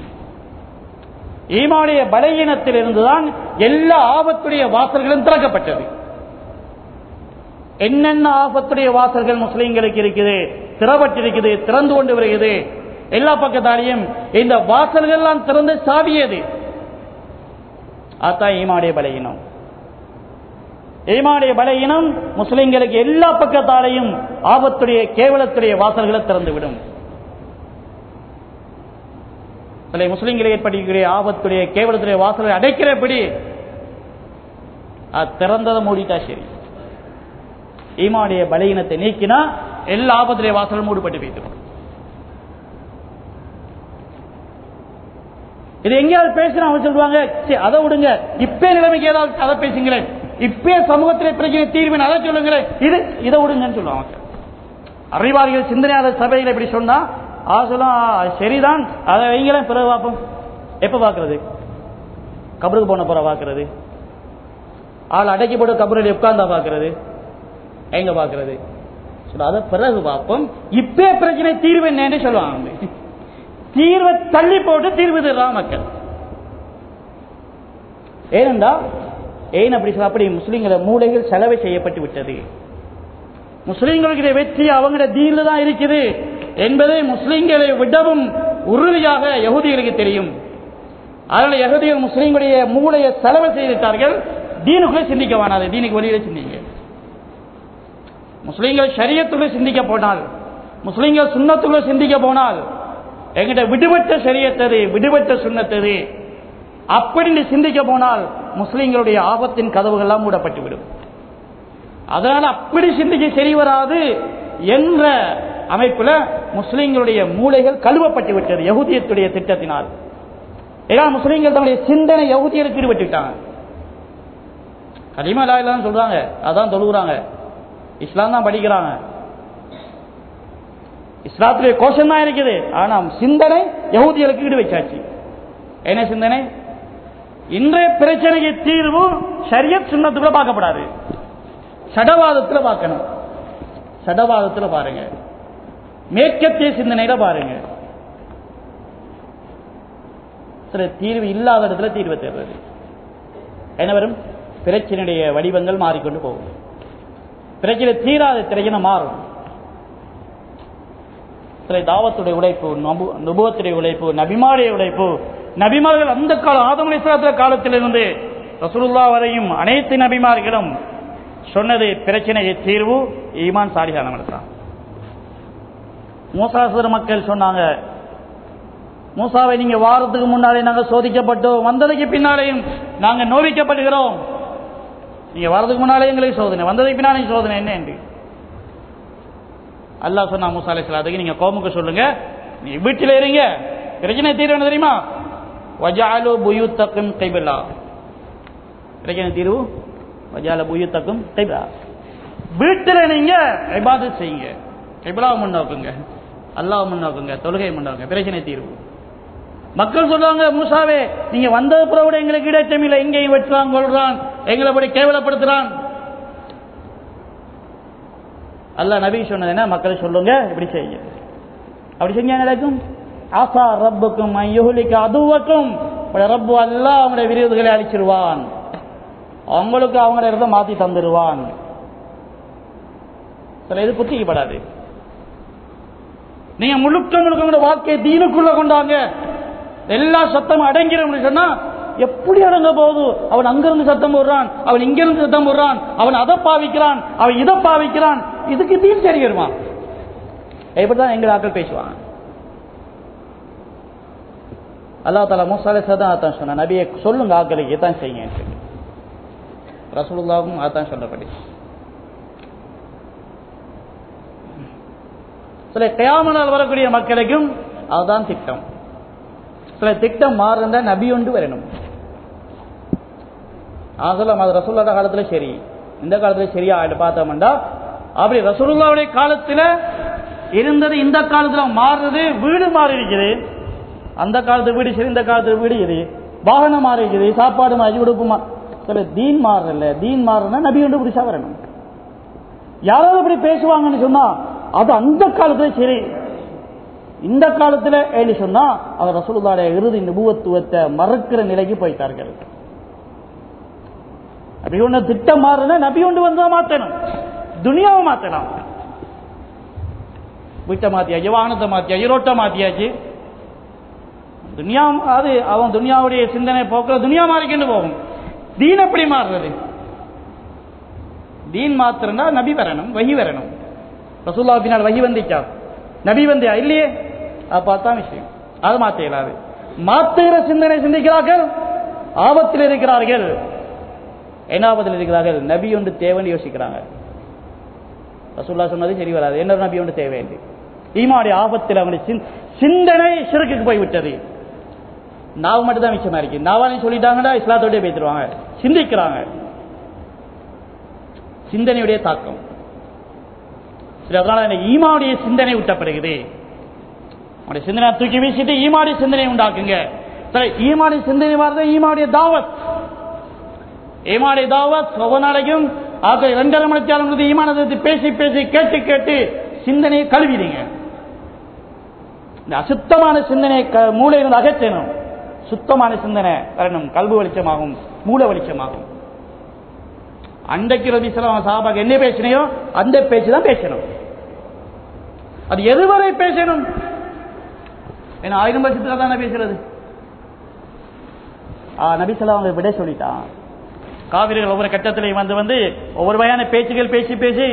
ஈமானுடைய பலவீனத்தில் இருந்துதான் எல்லா ஆபத்துடைய வாசல்களும் திறக்கப்பட்டது. என்னென்ன ஆபத்துடைய வாசல்கள் முஸ்லிம்களுக்கு இருக்குது, திறப்பட்டிருக்குது, திறந்து கொண்டு வருகிறது. எல்லா பக்கத்தாலையும் இந்த வாசல்கள் எல்லாம் திறந்து சாவியது. அதான் ஈமானுடைய பலவீனம். ஈமானுடைய பலவீனம் முஸ்லிம்களுக்கு எல்லா பக்கத்தாலையும் ஆபத்துடைய கேவலத்துடைய வாசல்களை திறந்துவிடும். சில முஸ்லிம்களை ஏற்படுத்திய ஆபத்துடைய கேவலத்துடைய வாசல்களை அடைக்கிறபடி திறந்ததை மூடிட்டா சரி. ஈமானுடைய பலவீனத்தை நீக்கினா எல்லா ஆபத்துடைய வாசலும் மூடப்பட்டு போய்த்திடும். இது எங்கேயாவது பேசினா அவங்க சொல்லுவாங்க, அதை விடுங்க, இப்பே நிலைமைக்கு ஏதாவது அதை பேசுங்களேன், இப்பே சமூகத்திலே பிரச்சனை தீர்வின் அதை சொல்லுங்களேன், இதை விடுங்கன்னு சொல்லுவாங்க. அறிவாளிகள் சிந்தனையாளர் சபையில் இப்படி சொன்னா சொல்லும், சரிதான், அதை வைங்களேன், பிறகு பார்ப்போம். எப்ப பாக்குறது? கபருக்கு போன பிற பாக்குறது, ஆள் அடக்கி போட்டு கபரில் உட்கார்ந்தா பாக்குறது, எங்க பாக்குறது? அதை பிறகு பார்ப்போம். இப்பே பிரச்சனை தீர்வு என்னன்னு சொல்லுவாங்க. தீர்வை தள்ளி போட்டு தீர்வு தர்றான் மக்கள். ஏனென்றா ஏன் அப்படி சொல்ல? அப்படி முஸ்லிம்கள மூளைகள் செலவு செய்யப்பட்டு விட்டது. முஸ்லிம்களுடைய வெற்றி அவங்களுடைய தீன்ல தான் இருக்குது என்பதை முஸ்லிம்களை விடவும் உறுதியாக யஹூதிகளுக்கு தெரியும். அதனால யஹூதிகள் முஸ்லிம்களுடைய மூளையை செலவு செய்துவிட்டார்கள். தீனுக்குள்ளே சிந்திக்க வேணாது, தீனுக்கு வெளியில சிந்திங்க. முஸ்லீம்கள் ஷரியத்துக்குள்ளே சிந்திக்க போனால், முஸ்லீம்கள் சுன்னத்துக்குள்ளே சிந்திக்க போனால், எங்கிட்ட விடுபட்ட ஷரியத்தது, விடுபட்ட சுன்னத்தது அப்படின்னு சிந்திக்க போனால் முஸ்லீம்களுடைய ஆபத்தின் கதவுகள்லாம் மூடப்பட்டு விடும். அதனால அப்படி சிந்திக்க சரி வராது என்ற அமைப்புல முஸ்லீம்களுடைய மூளைகள் கழுவப்பட்டு விட்டது யஹூதியத்துடைய திட்டத்தினால். ஏன்னா முஸ்லீம்கள் தங்களுடைய சிந்தனை யஹூதியருக்கு ஈடுபட்டுட்டாங்க. கலிமா லா இலாஹ சொல்றாங்க, அதான் தொழுகிறாங்க, இஸ்லாம் தான் படிக்கிறாங்க, இஸ்லாத்துடைய கோஷம் தான் இருக்குது. ஆனா சிந்தனை யஹூதியருக்கு ஈடு வச்சாச்சு. என்ன சிந்தனை? இன்றைய பிரச்சனைக்கு தீர்வு ஷரியத் சுன்னத்துக்குள்ள பார்க்கப்படாது, சடவாதத்தில் பார்க்கணும். சடவாதத்தில் பாருங்க, மேற்கத்திய சிந்தனையில பாருங்க. சில தீர்வு இல்லாத இடத்துல தீர்வை தேர்றது என்ன வரும்? பிரச்சனையுடைய வடிவங்கள் மாறிக்கொண்டு போகும். பிரச்சனை தீராத பிரச்சனை மாறும். சில தாவத்துடைய உழைப்பு, நுபுவத்துடைய உழைப்பு, நபிமாருடைய உழைப்பு, நபிமார்கள் அந்த காலம் ஆதம் அலைஹிஸ்ஸலாம் காலத்திலிருந்து ரசூலுல்லாஹ் வரையும் அனைத்து நபிமார்களும் சொன்னது பிரச்சனையை தீர்வு ஈமான் சாலிஹான அமல். மூசாசுர மக்கள் சொன்னாங்க, மூசாவை நீங்க வாரத்துக்கு முன்னாலே நாங்க சோதிக்கப்பட்டோம், வந்ததுக்கு பின்னாலேயும் நாங்க நோவிக்கப்படுகிறோம். நீங்க வாரத்துக்கு முன்னாலே எங்களுக்கு சோதனை, வந்ததுக்கு பின்னாலே சோதனை என்ன என்று அல்லாஹ் சொன்னா மூசா அலைஹிஸ்ஸலாத்துக்கு, நீங்க கோமுக்கு சொல்லுங்க, நீ வீட்டில இருங்க, பிரச்சனை தீர்வு தெரியுமா? வஜஅலு புயூத்தக்கும் கைபிலா. பிரச்சனை தீர்வு வஜஅலு புயூத்தக்கும் கைபிலா. வீட்டில நீங்க இபாதத் செய்யுங்க, கைபிலாவை முன்னோக்குங்க, அல்லாஹ் முன்னோக்குங்க, தொழுகை முன்னோக்குங்க, பிரச்சனை தீர்வு. மக்கள் சொல்றாங்க, மூசாவே நீங்க வந்தது பிறகு எங்களுக்கு இடைச்சம் இல்லை, எங்கேயும் வெட்டுறான், கொள்றான், எங்களை படி கேவலப்படுத்துறான். அல்லாஹ் நபி சொன்னது என்ன? மக்கள் சொல்லுங்க, இப்படி செய்யுங்க. அப்படி செஞ்சா நடக்கும். ஆசா ரப்புக்கும் யுஹ்லிக அதுவக்கும், ரப்பு அல்லாஹ் அவங்களுடைய விரோதிகளை அழிச்சிருவான், அவங்களுக்கு அவங்கள இடத்த மாத்தி தந்துடுவான். சில இது புத்திக்கப்படாது. நீங்க முழுக்க முழுக்க வாழ்க்கையை தீனுக்குள்ள கொண்டாங்க, எல்லா சத்தமும் அடங்கிடும் சொன்னா எப்படி அடங்க போகுது? அவன் அங்கிருந்து சத்தம் போடுறான், அவன் இங்கிருந்து சத்தம் போடுறான், அவன் அதை பாவிக்கிறான், அவன் இதை பாவிக்கிறான், இதுக்கு தீன் சரி வருமா? எப்படிதான் எங்கள் ஆட்கள் பேசுவாங்க. அல்லாஹ் தஆலா மூசா அலைஹிஸ்ஸலாம் அதான் சொன்னா, நபியை சொல்லுங்க ஆட்களுக்கு இதான் செய்யுங்க. ரசூலுல்லாஹும் அதான் சொல்லப்படி. சில கியாமத் வரக்கூடிய மக்களுக்கும் அதுதான் திட்டம். சில திட்டம் மாறுந்த நபி ஒன்று வரணும். ஆகலாம் அது ரசூலுல்லாஹ் காலத்துல சரி, இந்த காலத்துல சரியா பார்த்தோம்டா, அப்படி ரசூலுல்லாஹ்வுடைய காலத்துல இருந்தது இந்த காலத்துல மாறுறது. வீடு மாறி இருக்குது, அந்த காலத்து வீடு சரி, இந்த காலத்து வீடு இது, வாகனம் மாறி இருக்குது, சாப்பாடு மாறி, உடுப்பு சில தீன் மாறல. தீன் மாறுனா நபி ஒன்று புதுசா வரணும். யாராவது அப்படி பேசுவாங்கன்னு சொன்னா அது அந்த காலத்துல சரி, இந்த காலத்துல ஏன்னு சொன்னா அவர் ரசூலுல்லாஹ்வுடைய இறுதி நபுவத்துவத்தை மறக்கிற நிலைக்கு போயிட்டார்கள். நபி ஒன்று திட்டம் மாறுனா நபி ஒன்று வந்து மாற்றணும், துனியாவை மாற்றலாம். வீட்டை மாத்தியாச்சு, வாகனத்தை மாத்தியாச்சு, ரோட்டை மாத்தியாச்சு. துனியா அது அவன் துனியாவுடைய சிந்தனை போக்குற துனியா மாறிக்கிட்டு போகும். தீன் எப்படி மாறுறது? தீன் மாத்திரம்னா நபி வரணும், வஹி வரணும். ரசூலுல்லாஹ் பின்னால் வஹி வந்துச்சா? நபி வந்தியா? இல்லையே. பார்த்தான் விஷயம். அது மாற்ற இயலாது. மாற்றுகிற சிந்தனை சிந்திக்கிறார்கள், ஆபத்தில் இருக்கிறார்கள். என்ன ஆபத்தில் இருக்கிறார்கள்? நபி ஒன்று தேவைன்னு யோசிக்கிறாங்க. ரசூலுல்லாஹ் சொன்னது சரி வராது, என்ன நபி ஒன்று தேவை என்று. ஈமானுடைய ஆபத்தில் அவங்களுடைய சிந்தனை ஷிர்க்குக்கு போய்விட்டது. நாவு மட்டும் தான் மிச்சமா இருக்கு. நாவாலையும் சொல்லிட்டாங்கன்னா இஸ்லாத்தோடய பேசிடுவாங்க. சிந்திக்கிறாங்க, சிந்தனையுடைய தாக்கம். அதனால ஈமானுடைய சிந்தனை ஊட்டப்படுகிறது. உங்களுடைய சிந்தனை தூக்கி வீசிட்டு ஈமானுடைய சிந்தனை உண்டாக்குங்க. சரி, ஈமானுடைய சிந்தனை மாதிரி ஈமானுடைய தாவத். ஈமானுடைய தாவத் ஒவ்வொரு நாளைக்கும் 2.5 மணி நேரம் ஈமானத்தை பேசி பேசி கேட்டு கேட்டு சிந்தனையை கழுவிடுங்க. இந்த அசுத்தமான சிந்தனை மூளையிலிருந்து அகற்றணும். சுத்தமான சிந்தனை வரணும். கல்வி வெளிச்சமாகும், மூளை வெளிச்சமாகும். அன்றைக்கு ரபி ஸல்லல்லாஹு அலைஹி வஸல்லம் என்ன பேசினையோ அந்த பேச்சு தான் பேசணும். அது எதுவரை பேசணும்? ஏன்னா 1000 வருஷத்துக்கு தானே பேசுறது. நபி ஸல்லல்லாஹு அலைஹி வஸல்லம் விட சொல்லிட்டான். காவிரிகள் ஒவ்வொரு கட்டத்திலையும் வந்து ஒவ்வொரு வகையான பேச்சுகள் பேசி பேசி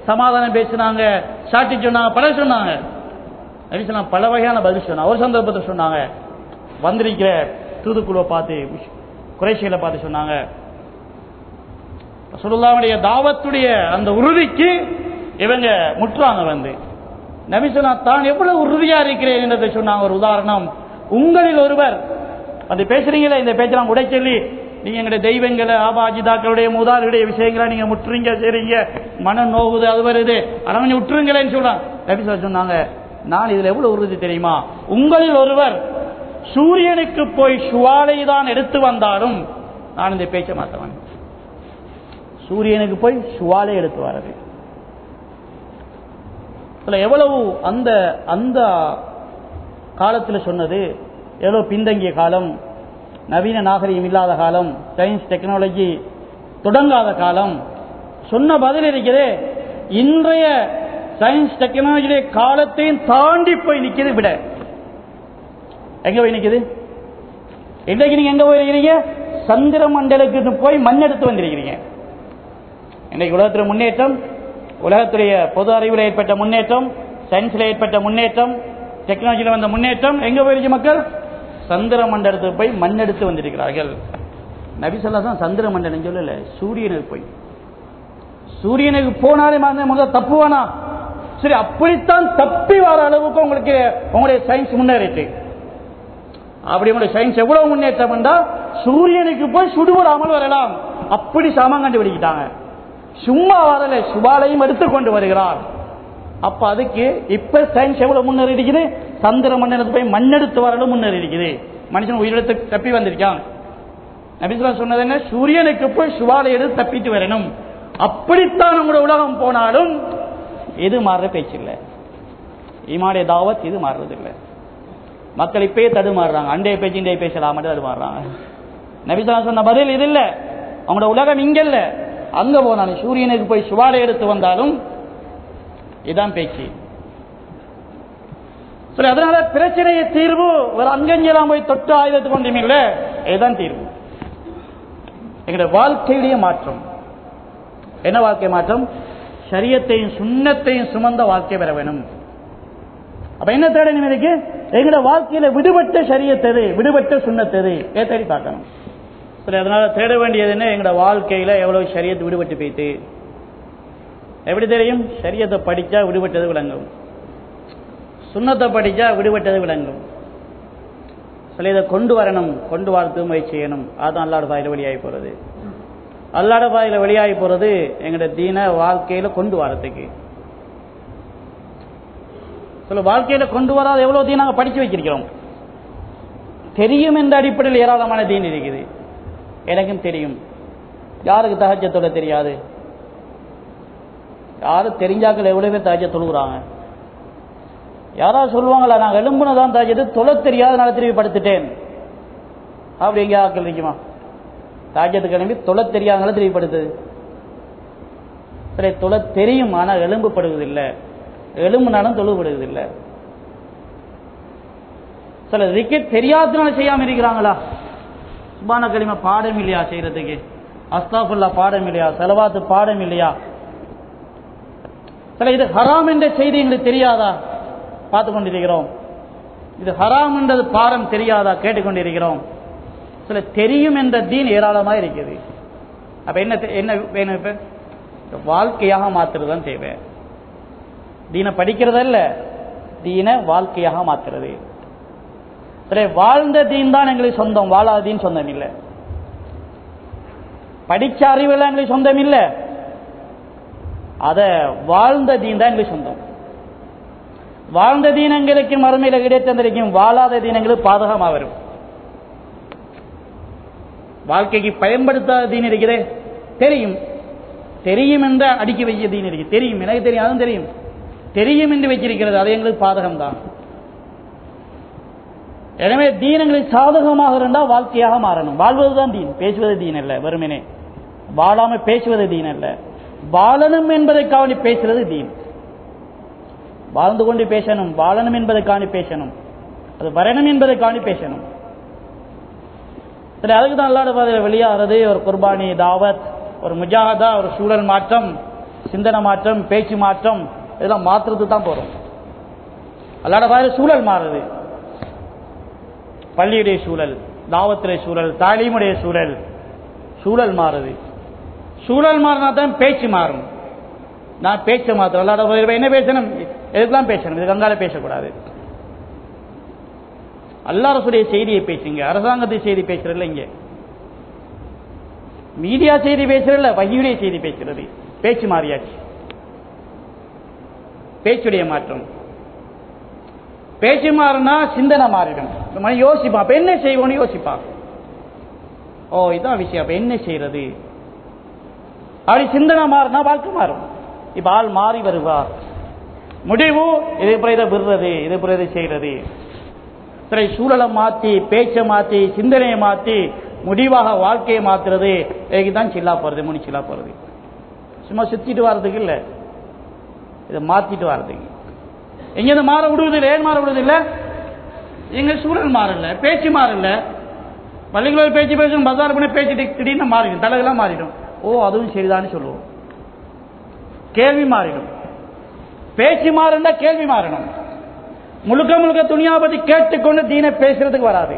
சமாதானம் பேசினாங்க, சாட்டி சொன்னாங்க, பல சொன்னாங்க. பல வகையான பதில் சொன்னாங்க. ஒரு சந்தர்ப்பத்தை சொன்னாங்க, வந்திருக்கிற தூதுக்குழுவை பார்த்து குறைஷிகளை பார்த்து சொன்னாங்க, ரசூலுல்லாஹ்வுடைய தாவத்துடைய அந்த உறுதிக்கு இவங்க முற்றாங்க. வந்து நபி ஸல்லல்லாஹு தான் எவ்வளவு உறுதியா இருக்கிறேன் என்றதை சொன்னாங்க. ஒரு உதாரணம், உங்களில் ஒருவர் அது பேசுறீங்களே, இந்த பேச்செல்லாம் உடை சொல்லி நீங்க எங்களுடைய தெய்வங்களை ஆபாஜிதாக்களுடைய மூதாதையுடைய விஷயங்களை நீங்க முற்றுறீங்க, செய்றீங்க, மனம் நோகுது, அது வருது, அரவணை விட்டுருங்களேன்னு சொல்றாங்க. நபி ஸல்லல்லாஹு சொன்னாங்க, நான் இதுல எவ்வளவு உறுதி தெரியுமா, உங்களில் ஒருவர் சூரியனுக்கு போய் சுவாலை தான் எடுத்து வந்தாலும் நான் இந்த பேச்ச மாட்டவன். சூரியனுக்கு போய் சுவாலை எடுத்து வர்றது எவ்வளவு அந்த அந்த காலத்தில் சொன்னது எவ்வளவு பின்தங்கிய காலம், நவீன நாகரிகம் இல்லாத காலம், சயின்ஸ் டெக்னாலஜி தொடங்காத காலம். சொன்ன பதில் இருக்கிறது இன்றைய சயின்ஸ் டெக்னாலஜி காலத்தையும் தாண்டி போய் நிற்கிறது. விட எங்க போய் நிற்குது? இன்றைக்கு நீங்க எங்க போயிருக்கிறீங்க? சந்திர மண்டலத்துக்கு போய் மண் எடுத்து வந்திருக்கிறீங்க. இன்னைக்கு உலகத்தில் முன்னேற்றம், உலகத்துடைய பொது அறிவில் ஏற்பட்ட முன்னேற்றம், சயின்ஸில் ஏற்பட்ட முன்னேற்றம், டெக்னாலஜியில் வந்த முன்னேற்றம், எங்க போயிருச்சு மக்கள்? சந்திர மண்டலத்துக்கு போய் மண் எடுத்து வந்திருக்கிறார்கள். நபி ஸல்லல்லாஹு அலைஹி வஸல்லம் சந்திர மண்டலம் சொல்லல, சூரியனுக்கு போய். சூரியனுக்கு போனாலே முதல் தப்புவானா? சரி, அப்படித்தான் தப்பி வர அளவுக்கு உங்களுக்கு உங்களுடைய சயின்ஸ் முன்னேறிட்டு. அப்படி உங்களுடைய சயின்ஸ் எவ்வளவு முன்னேற்றம் என்றால் சூரியனுக்கு போய் சுடுபடாமல் வரலாம். அப்படி சாமான் கண்டுபிடிக்கிட்டாங்க. சும்மா வரல, சுபாலையும் எடுத்துக்கொண்டு வருகிறார். அப்ப அதுக்கு இப்ப சயின்ஸ் எவ்வளவு முன்னேறி இருக்குது? சந்திர மண்டலத்துக்கு போய் மண்ணெடுத்து வரலும் முன்னேறி இருக்குது. மனுஷன் உயிரிழத்து தப்பி வந்திருக்கான். நபி ஸல்லல்லாஹு அலைஹி வஸல்லம் சொன்னது என்ன? சூரியனுக்கு போய் சுபாலை எடுத்து தப்பிட்டு வரணும். அப்படித்தான் நம்முடைய உலகம் போனாலும் இது மாறுற பேச்சு இல்லை. ஈமானுடைய தாவத் இது மாறுறதில்லை. மக்கள் இப்பயே தடுமாறுறாங்க. அண்டைய பேச்சு இன்றைய பேசலாம் தடுமாறுறாங்க. நபி ஸல்லல்லாஹு அலைஹி வஸல்லம் சொன்ன பதில் இது இல்லை. அவங்களோட உலகம் இங்க இல்ல, அங்க போனாலும் சூரியனுக்கு போய் சுவாலை எடுத்து வந்தாலும் இதான் பேச்சு. சரி, அதனால பிரச்சனையை தீர்வு ஒரு அங்கெல்லாம் போய் தொட்டு ஆயுதத்துக்கு ஒன்றும் இல்லை. இதுதான் தீர்வு. எங்களுடைய வாழ்க்கையுடைய மாற்றம் என்ன? வாழ்க்கை மாற்றம், ஷரியத்தையும் சுன்னத்தையும் சுமந்த வாழ்க்கை பெற வேணும். அப்ப என்ன தேடணும்? இருக்கு எங்களுடைய வாழ்க்கையில விடுபட்ட ஷரியத்தது, விடுபட்ட சுன்னத்தது தேடி பார்க்கணும். சரி, அதனால தேட வேண்டியது என்ன? எங்களோட வாழ்க்கையில எவ்வளவு ஷரியத்து விடுபட்டு போயிட்டு. எப்படி தெரியும்? ஷரியத்தை படிச்சா விடுபட்டது விளங்கும், சுன்னத்தை படிச்சா விடுபட்டது விளங்கும். சில இதை கொண்டு வரணும், கொண்டு வரது முயற்சி செய்யணும். அதுதான் அல்லாஹ் பாதையில வெளியாகி போறது. அல்லாஹ் பாதையில வெளியாகி போறது எங்களோட தீன வாழ்க்கையில கொண்டு வரதுக்கு. சில வாழ்க்கையில கொண்டு வராத எவ்வளவு தீன் நாங்கள் படிச்சு வச்சிருக்கிறோம். தெரியும் என்ற அடிப்படையில் ஏராளமான தீன் இருக்குது. எனக்கும் தெரியும். யாருக்கு தஹஜ்ஜத் தெரியாது? யாரும் தெரிஞ்சாக்கள் எவ்வளவு பேர் தஹஜ்ஜத் தொழுகிறாங்க? யாராவது சொல்லுவாங்களா, நான் எலும்புனதான் தஹஜ்ஜத், தொலை தெரியாத நான் திரும்பி படுத்துட்டேன் அப்படி எங்க ஆக்கள் இருக்குமா? தஹஜ்ஜத் கிளம்பி தொலை தெரியாதனால திரும்பி படுத்துது. சரி, தொலை தெரியும், ஆனால் எலும்புப்படுவதில்லை. எலும்புனாலும் தொழுபடுவதில்லை. சில திக்ர் தெரியாதனால செய்யாம இருக்கிறாங்களா? சுப்ஹான கலிமா பாடம் இல்லையா செய்யறதுக்கு? அஸ்தாஃபுல்லாஹ் பாடம் இல்லையா? ஸலவாத் பாடம் இல்லையா? சில இது ஹராம் என்ற செய்தி எங்களுக்கு தெரியாதா? பார்த்து கொண்டிருக்கிறோம். இது ஹராம் என்றது பாடம் தெரியாதா? கேட்டுக்கொண்டிருக்கிறோம். சில தெரியும் என்ற தீன் ஏராளமாக இருக்குது. அப்ப என்ன என்ன வேணும்? இப்ப வாழ்க்கையாக மாத்துறதுதான் தேவை. தீனை படிக்கிறதல்ல, தீனை வாழ்க்கையாக மாத்துறது. சரி, வாழ்ந்த தீன் தான் எங்களுக்கு சொந்தம், வாழாத தீன் சொந்தம் இல்லை. படிச்ச அறிவெல்லாம் எங்களுக்கு சொந்தம் இல்லை. அத வாழ்ந்த தீன் தான் எங்களுக்கு சொந்தம். வாழ்ந்த தீனங்களுக்கு மறுமையில கிடைத்தந்திருக்கும், வாழாத தீனங்களுக்கு பாதகமாக வரும். வாழ்க்கைக்கு பயன்படுத்தாத தீன் இருக்கிறே தெரியும், தெரியும் என்ற அடிக்க வைக்க தீன் இருக்கு. தெரியும், எனக்கு தெரியும், அதுவும் தெரியும், தெரியும் என்று வச்சிருக்கிறது, அது எங்களுக்கு பாதகம் தான். எனவே தீன் எங்களுக்கு சாதகமாக இருந்தால் வாழ்க்கையாக மாறணும். வாழ்வதுதான் தீன், பேசுவது தீன் அல்ல. வெறுமனே வாழாம பேசுவது தீன் அல்ல. வாழணும் என்பதற்காக பேசுறது தீன். வாழ்ந்து கொண்டு பேசணும், வாழணும் என்பதற்காக பேசணும், அது வரணும் என்பதற்காக பேசணும். சரி, அதுக்கு தான் அல்லாஹ்வுடைய பாதையில வெளியாகிறது ஒரு குர்பானி, தாவத், ஒரு முஜாஹதா, ஒரு சூழல் மாற்றம், சிந்தனை மாற்றம், பேச்சு மாற்றம், இதெல்லாம் மாற்றுறதுக்கு தான் போறோம். அல்லாஹ்வுடைய பாதையில சூழல் மாறுது. பள்ளியுடைய சூழல், தாவத்துடைய சூழல், தாலீமுடைய சூழல், சூழல் மாறுது. சூழல் மாறினா தான் பேச்சு மாறும். நான் பேச்ச மாத்திரம் அல்லாஹ்வுடைய என்ன பேசணும், எதுக்கெல்லாம் பேசணும், இது கங்கால பேசக்கூடாது. அல்லாஹ் ரசூலுடைய செய்தியை பேசுங்க, அரசாங்கத்தை செய்தி பேசுறதில்ல, இங்க மீடியா செய்தி பேசுறதில்ல, வஹீயுடைய செய்தி பேசுறது. பேச்சு மாறியாச்சு, பேச்சுடைய மாற்றம். பேச்சு மாறினா சிந்தனை மாறிடும். யோசிப்பான், அப்ப என்ன செய்வோன்னு யோசிப்பான். ஓ இதான் விஷயம், அப்ப என்ன செய்யறது, அப்படி சிந்தனை மாறினா வாழ்க்கை மாறும். இப்ப ஆள் மாறி வருவார், முடிவு இது இதை விடுறது, இது இதை செய்யறது. சரி, சூழலை மாத்தி, பேச்சை மாத்தி, சிந்தனையை மாத்தி, முடிவாக வாழ்க்கையை மாத்துறது. இதுதான் சில்லா போறது, முனி சில்லா போறது. சும்மா சுத்திட்டு வர்றதுக்கு இல்ல, இதை மாத்திட்டு வர்றதுக்கு. எங்க மாற விடுவதில்லை. ஏன் மாற விடுவதில்லை? எங்க சூழல் மாறல, பேச்சு மாறல. பள்ளிகளோட பேச்சு பேசும், பஜார் பண்ண பேச்சு திடீர்னு மாறிடும், தலைகளாம் மாறிடும். ஓ அதுவும் சரிதான்னு சொல்லுவோம். கேள்வி மாறிடும். பேச்சு மாறினா கேள்வி மாறணும். முழுக்க முழுக்க துனியா பத்தி கேட்டுக்கொண்டு தீனை பேசுறதுக்கு வராது.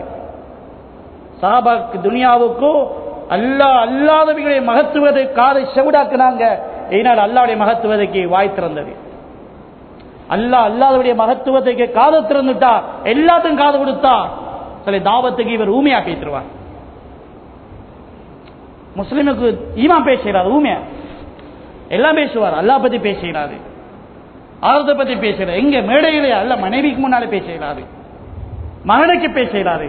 சஹாபாக்கு துனியாவுக்கும் அல்லாதவர்களுடைய மகத்துவத்தை காதை செவிடாக்குனாங்க. இதனால் அல்லாவுடைய மகத்துவதைக்கு வாய் திறந்தது. அல்லாதவருடைய மகத்துவத்தைக்கு காது திறந்துட்டா, எல்லாத்துக்கும் காது கொடுத்தா, சில தாவத்துக்கு இவர் ஊமையா பேசிடுவார். முஸ்லிமுக்கு ஈமான் பேசுகிறார், ஊமையா எல்லாம் பேசுவார். அல்லாஹ் பத்தி பேசுகிறாரு, ஆரத்தை பத்தி பேசுகிறார். எங்க மேடையிலே அல்ல, மனைவிக்கு முன்னாலே பேசுகிறாரு, மகனுக்கு பேசுகிறாரு.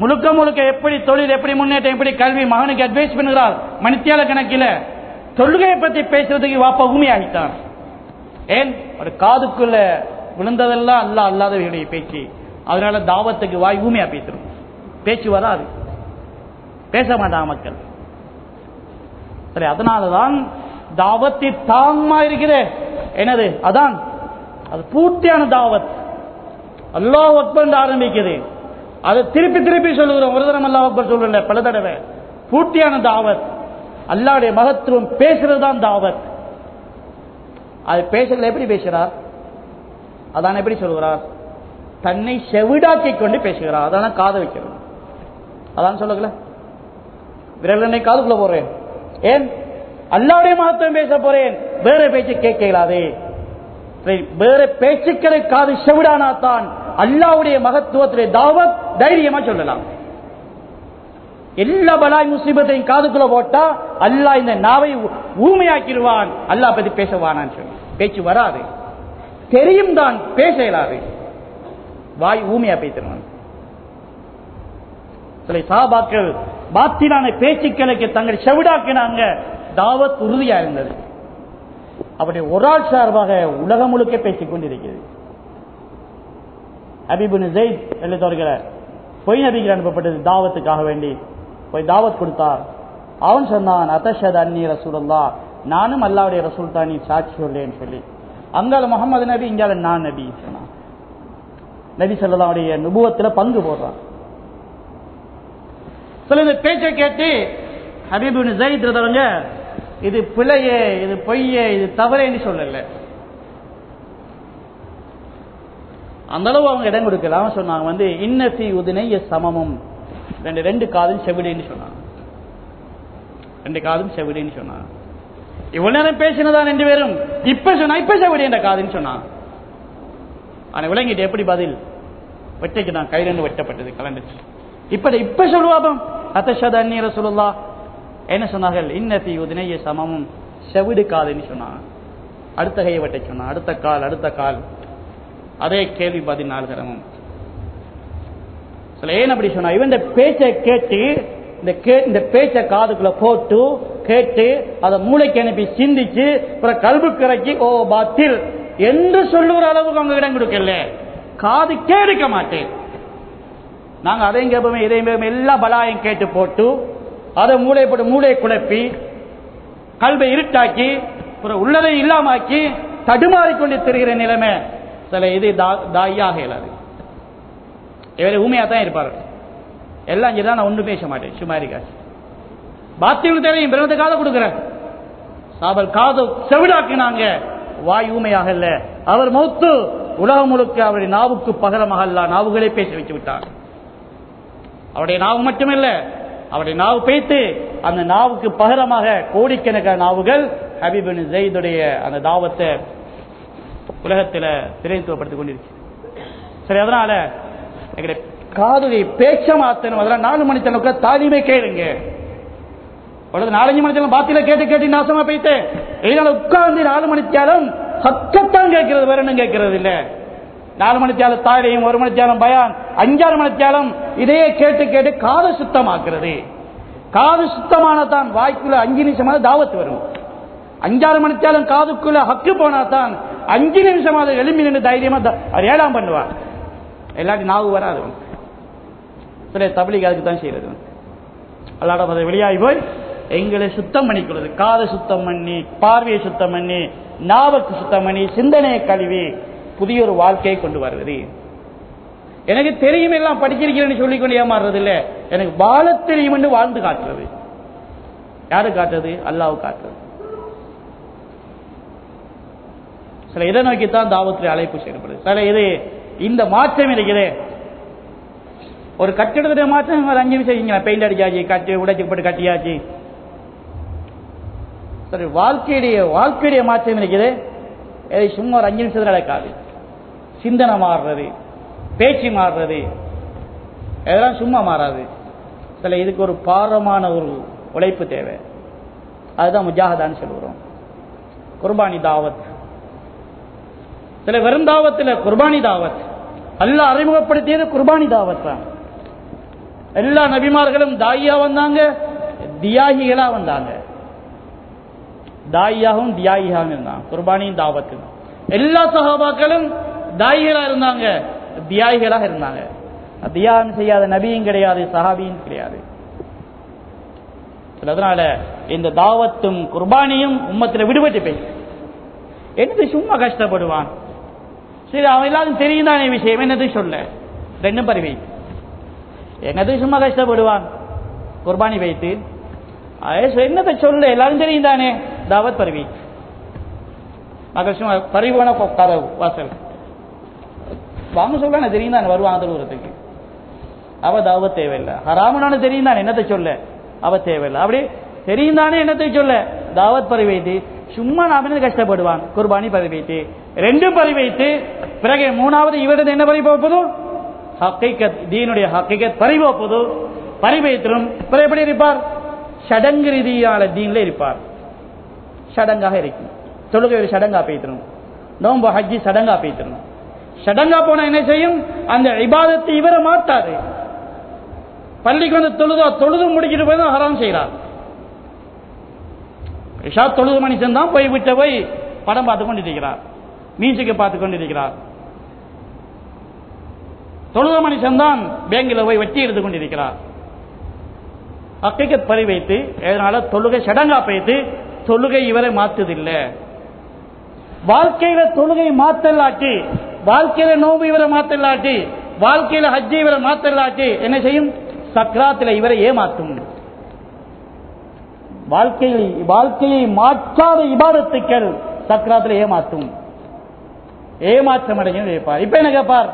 முழுக்க முழுக்க எப்படி தொழில், எப்படி முன்னேற்றம், எப்படி கல்வி, மகனுக்கு அட்வைஸ் பண்ணுகிறார். மணித்தியால கணக்கில தொழுகையை பத்தி பேசுறதுக்கு வாப்பா ஊமையாகிட்டார். ஏன்? ஒரு காதுக்குள்ள விழுந்ததெல்லாம் அல்லாதவர்களுடைய பேச்சு. அதனால தாவத்துக்கு வாய் ஊமையா பேசுறோம், பேச்சு வராது, பேச மாட்டாங்க மக்கள். சரி, அதனாலதான் தாவத்தி தாங்கமா இருக்கிற என்னது, அதான் அது பூர்த்தியான தாவத். அல்லாஹ் அக்பர் ஆரம்பிக்குது, அதை திருப்பி திருப்பி சொல்லுகிறோம். ஒரு தரம் அல்லாஹ் அக்பர் சொல்லல, பல தடவை. பூர்த்தியான தாவத், அல்லாஹ்வுடைய மகத்துவம் பேசுறதுதான் தாவத். அது பேசல எப்படி பேசுறார், அதான் எப்படி சொல்லுகிறார், தன்னை செவிடாக்கி கொண்டு பேசுகிறார். அதான் காது வைக்கிறது. அதான் சொல்லல, விரல் காதுக்குள்ள போறேன். ஏன்? அல்லாஹ்வுடைய மகத்துவம் பேச போறேன், வேற பேச்சு கேட்கலாதே. வேற பேச்சுக்களை காது செவிடானா தான் அல்லாஹ்வுடைய மகத்துவத்திலே தாவத் தைரியமா சொல்லலாம். எல்லா பலாய் முசீபத்தையும் காதுக்குள்ள போட்டா அல்லாஹ் இந்த நாவை ஊமையாக்கிடுவான். அல்லாஹ் பத்தி பேசவானான்னு சொல்லி பேச்சு வராது. தெரியும் தான், பேச இயலாது, வாய் ஊமையா பேசிடுவான். சில சஹாபாக்கள் பாத்திலான பேச்சுக்களுக்கு தங்கள் செவிடாக்கினாங்க, தாவத் உறுதியா இருந்தது. அப்படி ஒரு ஆள் சார்பாக உலகம் முழுக்க பேசிக் கொண்டிருக்கிறது. ஹபீப் பின் ஸைத் எழுதுகிறார், பொய் நபிக்கு அனுப்பப்பட்டது தாவத்துக்காக வேண்டி போய் தாவத் கொடுத்தார். அவன் சொன்னான், அத்தஷஹது அன்னி ரசூலுல்லாஹ், நானும் அல்லாஹ்வுடைய ரசூல் தான், நீ சாட்சி சொல்லேன்னு சொல்லி. அங்கால முகமது நபி, இங்கால நான் நபி சொன்னான். நபி ஸல்லல்லாஹு அலைஹி வஸல்லம் நுபுவத்துல பங்கு போடுறான். சில இந்த பேச்சை கேட்டு ஹபீப் பின் ஸைத் ரதவங்க இது பிழையே, இது பொய்யே, இது தவறேன்னு சொல்லல. அந்த அளவு அவங்க இடம் கொடுக்கல. அவன் சொன்னாங்க இன்னசி உதினை சமமும், ரெண்டு காதும் செவிடின்னு சொன்னாங்க. ரெண்டு காதும் செவிடின்னு சொன்னாங்க. இவ்வளவு நேரம் பேசினதான் ரெண்டு பேரும், இப்ப சொன்னா இப்ப செவிடி என்ற காதுன்னு சொன்னான். ஆனா விளங்கிட்டு எப்படி பதில் வெட்டைக்கு நான் கையிலிருந்து வெட்டப்பட்டது கலந்துச்சு. இப்ப சொல்லுவாபம் அத்தஷஹது அன்னி ரசூலுல்லாஹ் என்ன சொன்னார்கள், இன்னசி உதினை சமமும், செவிடு காதுன்னு சொன்னாங்க. அடுத்த கையை வெட்ட சொன்னான், அடுத்த கால் அதே கேள்வி 14 தரமும். ஏன் அப்படி சொன்னா, இவன் இந்த பேச்சை கேட்டு இந்த பேச்சை காதுக்குள்ள போட்டு கேட்டு அதை மூளைக்கு அனுப்பி சிந்திச்சு கல்புக்கு இறக்கி ஓ பாத்தில் என்று சொல்லுகிற அளவுக்கு அவங்க இடம் கொடுக்கல. காது கேட்க மாட்டேன், நாங்க அதையும் கேட்போமே இதையும் கேட்போமே, எல்லா பலாயும் கேட்டு போட்டு அதை மூளை போட்டு மூளையை குழப்பி கல்வை இருட்டாக்கி உள்ளதை இல்லாமக்கி தடுமாறிக்கொண்டு தெரிகிற நிலைமை. சில இது தாயாக இயலாது. இவரை ஊமையா தான் இருப்பார். எல்லாம் சரிதான், நான் ஒன்றும் பேச மாட்டேன், சும்மா இருக்காச்சு. பாத்தியம் தேவையும் பிறந்த காதை கொடுக்குறேன். சாபல் காது செவிடாக்கினாங்க, வாய் ஊமையாக இல்ல. அவர் மௌத்து உலகம் முழுக்க அவருடைய நாவுக்கு பகரமாக அல்ல, நாவுகளே பேச வச்சு விட்டார். அவருடைய நாவு மட்டுமில்ல, அவருடைய நாவு பேய்த்து அந்த நாவுக்கு பகரமாக கோடிக்கணக்கான நாவுகள் ஹபீப் பின் ஸைதுடைய அந்த தாவத்தை உலகத்தில் பிரதிநிதித்துவப்படுத்திக் கொண்டிருக்கு. சரி, அதனால எங்களுடைய காதுடைய பேச்ச மாத்தணும். அதெல்லாம் 4 மணி நேரம் தாலிமே கேளுங்க. 4-5 மணி நேரம் பாத்தியில கேட்டு கேட்டு நாசமா போயிட்டு இதனால உட்கார்ந்து 4 மணி நேரம் சத்தத்தான் கேட்கிறது, வேற என்ன கேட்கறது இல்ல. 4 மணி நேரம் தாழையும், 1 மணி நேரம் பயான், 5-6 மணி நேரம் இதையே கேட்டு கேட்டு காது சுத்தமாக்குறது. காது சுத்தமானதான் வாய்க்குள்ள 5 நிமிஷமாக தாவத்து வரும். 5-6 மணி நேரம் காதுக்குள்ள ஹக்கு போனா தான் 5 நிமிஷமாக எழுப்பி நின்று தைரியமா அவர் 7ஆம் பண்ணுவார். எல்லாத்தையும் நாவு வராது. சில தபிலீக் அதுக்கு தான் செய்யறது. அல்லாட அதை வெளியாகி போய் எங்களை சுத்தம் பண்ணிக்கிறது. காதை சுத்தம் பண்ணி, பார்வையை சுத்தம் பண்ணி, நாவுக்கு சுத்தம் பண்ணி, சிந்தனையை கழுவி புதிய ஒரு வாழ்க்கையை கொண்டு வருவது. எனக்கு தெரியும் எல்லாம் படிச்சிருக்கிறேன்னு சொல்லிக்கொண்டு ஏமாறுறது இல்லை, எனக்கு வாழ தெரியும் என்று வாழ்ந்து காட்டுறது. யாரு காட்டுறது? அல்லாஹ் காட்டுறது. சில இதை நோக்கித்தான் தாவத்தில் அழைப்பு செய்யப்படுது. சில இது இந்த மாற்றம் இருக்கிறது. ஒரு கட்டிடத்துடைய மாற்றம் 5 நிமிஷம் பெயிண்ட் அடிச்சாச்சு, கட்டி உடைச்சு போட்டு கட்டியாச்சு. சரி, வாழ்க்கையுடைய மாற்றம் இருக்குது. சும்மா ஒரு 5 நிமிஷத்துல நடக்காது. சிந்தனை மாறுறது, பேச்சு மாறுறது, இதெல்லாம் சும்மா மாறாது. சில இதுக்கு ஒரு பாரமான ஒரு உழைப்பு தேவை. அதுதான் முஜாஹதான்னு சொல்லுறோம். குர்பானி தாவத். சில வெறும் தாவத்தில் குர்பானி தாவத் அல்லாஹ் அறிமுகப்படுத்தியது குர்பானி தாவத் தான். எல்லா நபிமார்களும் தாயியா வந்தாங்க, தியாகிகளா வந்தாங்க. தாயியாகவும் தியாகியாகவும் இருந்தாங்க. குர்பானியும் தாவத்து. எல்லா சஹாபாக்களும் தாயிகளா இருந்தாங்க, தியாகிகளாக இருந்தாங்க. தியாகம் செய்யாத நபியும் கிடையாது, சஹாபியும் கிடையாது. அதனால இந்த தாவத்தும் குர்பானியும் உம்மத்தில் விடுபட்டு போய் என்னது சும்மா கஷ்டப்படுவான். சரி, அவன் எல்லாரும் தெரியும் தானே விஷயம், என்னது சொல்ல 2 பருவி என்னது சும்மா கஷ்டப்படுவான். குர்பானி வைத்து என்னத்தை சொல்ல எல்லாரும் தெரியும் தானே. தாவத் பருவி மகள் சும்மா பரிவான வாசல் வாங்க சொல்ல தெரியும் தானே, வருவாங்க தொழுகிறதுக்கு. அவ தாவத் தேவையில்லை. ஹராமனானு தெரியும் தானே, என்னத்தை சொல்ல அவ தேவையில்லை. அப்படி தெரியும் தானே, என்னத்தை சொல்ல தாவத் பறி வைத்து சும்மா நாம என்ன கஷ்டப்படுவான். குர்பானி பறி வைத்து 2 பறி வைத்து பிறகு 3வது இவரது என்ன பறி போப்பது, ஹக்கீகத் தீனுடைய ஹக்கீகத் பறி போப்பது பறி வைத்திரும். பிறகு எப்படி இருப்பார்? சடங்கு ரீதியான தீன்ல இருப்பார். சடங்காக இருக்கும். தொழுகை ஒரு சடங்கா பேய்த்திரும், நோம்பு ஹஜ்ஜி சடங்கா பேய்த்திரும். சடங்கா போனா என்ன செய்யும்? அந்த இபாதத்தை இவரை மாட்டாது. பள்ளிக்கு வந்து தொழுது முடிக்கிட்டு போய் தான் ஹராம் செய்கிறார். இஷா தொழுது மனுஷன் தான் போய் விட்ட போய் படம் பார்த்து கொண்டிருக்கிறார், மியூசிக்கை பார்த்து கொண்டிருக்கிறார். தொழுத மனுஷன் தான் பேங்கில் போய் வெட்டி எடுத்துக் கொண்டிருக்கிறார். ஹக்கீகத் பறி வைத்து இதனால தொழுகை சடங்கா பேய்த்து தொழுகை இவரை மாத்துதில்லை. வாழ்க்கையில தொழுகை மாத்தலாட்டி, வாழ்க்கையில நோம்பு இவரை மாத்தலாட்டி, வாழ்க்கையில ஹஜ்ஜி இவரை மாத்தலாட்டி என்ன செய்யும்? சக்ராத்தில் இவரை ஏமாற்றும். வாழ்க்கையை மாற்றாத இபாதத்துக்கள் சக்ராத்தில் ஏமாற்றும். ஏமாற்றம் அடையும் வைப்பார். இப்ப என்ன கேட்பார்?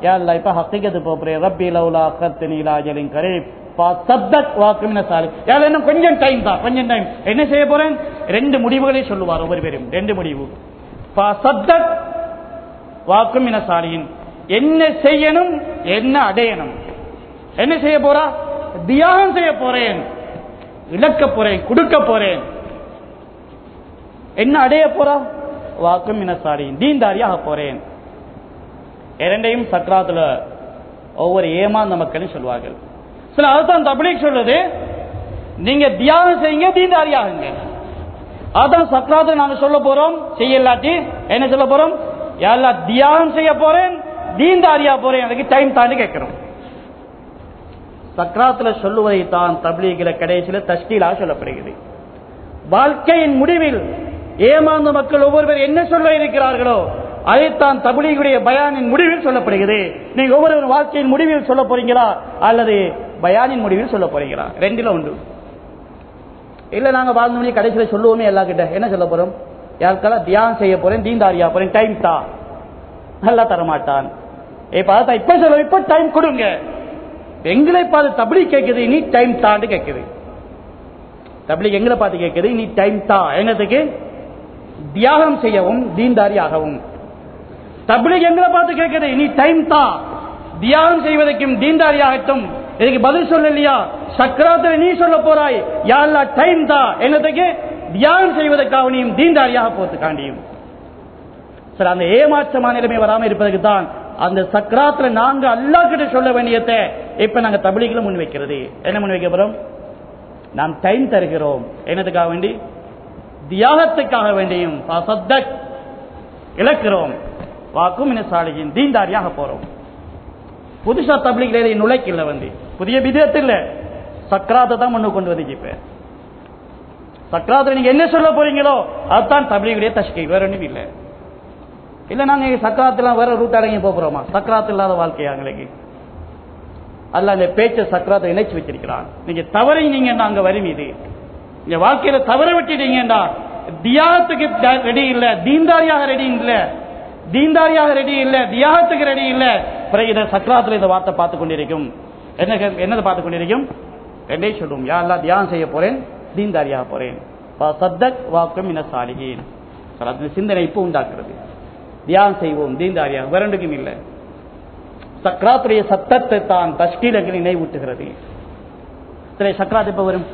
யாழ்லா இப்ப ஹக்கீகத்து போறேன், ரப்பி லவுலா அக்கர்தனி இலா அஜலின் கரீப் ஃபஸத்தக் வாக்குமின சாலிஹ். யாழ் இன்னும் கொஞ்சம் டைம் தான், கொஞ்சம் டைம். என்ன செய்ய போறேன்? 2 முடிவுகளை சொல்லுவார் ஒவ்வொரு பேரும். 2 முடிவு. ஃபஸத்தக் வாக்குமின சாலிஹின். என்ன செய்யணும், என்ன அடையணும். என்ன செய்ய போறா? தியாகம் செய்ய போறேன், இழக்க போறேன், கொடுக்க போறேன். என்ன அடைய போறா? வாக்குமின சாலிஹின், தீன்தாரியாக போறேன். 2ஐயும் சக்ராத்துல ஒவ்வொரு ஏமாந்த மக்களும் சொல்வார்கள். சில அதுதான் தப்லீக் சொல்றது, நீங்க தியாகம் செய்யுங்க, தீன்தாரியாகுங்க. அதான் சக்ராத்துல நாங்க சொல்ல போறோம். செய்யலாட்டி என்ன சொல்ல போறோம்? யாரெல்லாம் தியாகம் செய்ய போறேன், தீன்தாரியா போறேன், அதுக்கு டைம் தாண்டி கேட்கிறோம். சக்ராத்துல சொல்லுவதை தான் தப்லீகில கடைசியில தஷ்கீலாக சொல்லப்படுகிறது. வாழ்க்கையின் முடிவில் ஏமாந்த மக்கள் ஒவ்வொருவர் என்ன சொல்ல இருக்கிறார்களோ அதைத்தான் தப்லீகுடைய பயானின் முடிவில் சொல்லப்படுகிறது. நீங்க ஒவ்வொரு வாழ்க்கையின் முடிவில் சொல்ல போறீங்களா அல்லது பயானின் முடிவில் சொல்ல போறீங்களா? ரெண்டுல உண்டு. இல்ல நாங்க வாழ்ந்த முடிய கடைசியில் சொல்லுவோமே எல்லா கிட்ட என்ன சொல்ல போறோம்? யாருக்கெல்லாம் தியானம் செய்ய போறேன், தீன்தாரியா போறேன், டைம் தான் நல்லா தரமாட்டான். இப்ப சொல்ல, இப்ப டைம் கொடுங்க. எங்களை பார்த்து தப்லீக் கேட்குது, நீ டைம் தான்னு கேட்குது. தப்லீக் எங்களை பார்த்து கேட்குது, நீ டைம் தா. என்னதுக்கு? தியாகம் செய்யவும் தீன்தாரி ஆகவும். தப்லீக் எங்களை பார்த்து கேட்குது, நீ டைம் தா, தியாகம் செய்வதற்கும் தீன்தாரி ஆகட்டும். இதுக்கு பதில் சொல்லலையா? சக்கராத்தில் நீ சொல்ல போறாய், யா அல்லாஹ் டைம் தா. என்னதுக்கு? தியாகம் செய்வதற்காகவும் தீன்தாரியாக போறதுக்காண்டியும். சார், அந்த ஏமாற்றமான நிலைமை வராம இருப்பதற்கு தான் அந்த சக்கராத்துல நாங்க அல்லாஹ் கிட்ட சொல்ல வேண்டியதை இப்ப நாங்க தப்லீக்ல முன் வைக்கிறது. என்ன முன் வைக்க போறோம்? நாம் டைம் தருகிறோம். என்னதுக்காக வேண்டி? தியாகத்துக்காக வேண்டியும் இழக்கிறோம். வாக்கும் சாலிகின் தீன்தாரியாக போறோம். புதுசா தப்லீக்ல நுழைக்கல வந்து புதிய விதத்தில் இல்ல, சக்கராத்தை தான் முன்னு கொண்டு வந்து. இப்ப சக்கராத்துல நீங்க என்ன சொல்ல போறீங்களோ அதுதான் தப்லீகுடைய தஷ்கீக், வேற ஒன்றும் இல்லை. இல்ல நாங்க சக்கராத்துல வேற ரூட் அடங்கி போறோமா? சக்கராத்து இல்லாத வாழ்க்கையா எங்களுக்கு? அல்ல அந்த பேச்ச சக்கராத்தை இணைச்சு வச்சிருக்கிறான். நீங்க தவறை நீங்க அங்க வரும். இது இந்த வாழ்க்கையில தவற விட்டுட்டீங்கன்னா தியாகத்துக்கு ரெடி இல்ல, தீன்தாரியாக ரெடி இல்ல, தீன்தாரியாக ரெடி இல்ல, தியாகத்துக்கு ரெடி இல்ல. பிறகு இதை சக்கராத்துல இந்த வார்த்தை பார்த்து கொண்டிருக்கும். என்னதை பார்த்து கொண்டிருக்கும்? என்னை சொல்லும், யா அல்லாஹ் தியாகம் செய்ய போறேன், தீன்தாரியாக போறேன். வாக்கும் சாலிகின். சிந்தனை இப்போ உண்டாக்குறது. தியாகம் செய்வோம் தீன்தாரியாக, வேற ஒன்றுக்கும் இல்லை. சக்கராத்துடைய சத்தத்தை தான் தஷ்கீலங்கள் நினைவூட்டுகிறது. சரி, சக்கராத் எப்ப வரும்?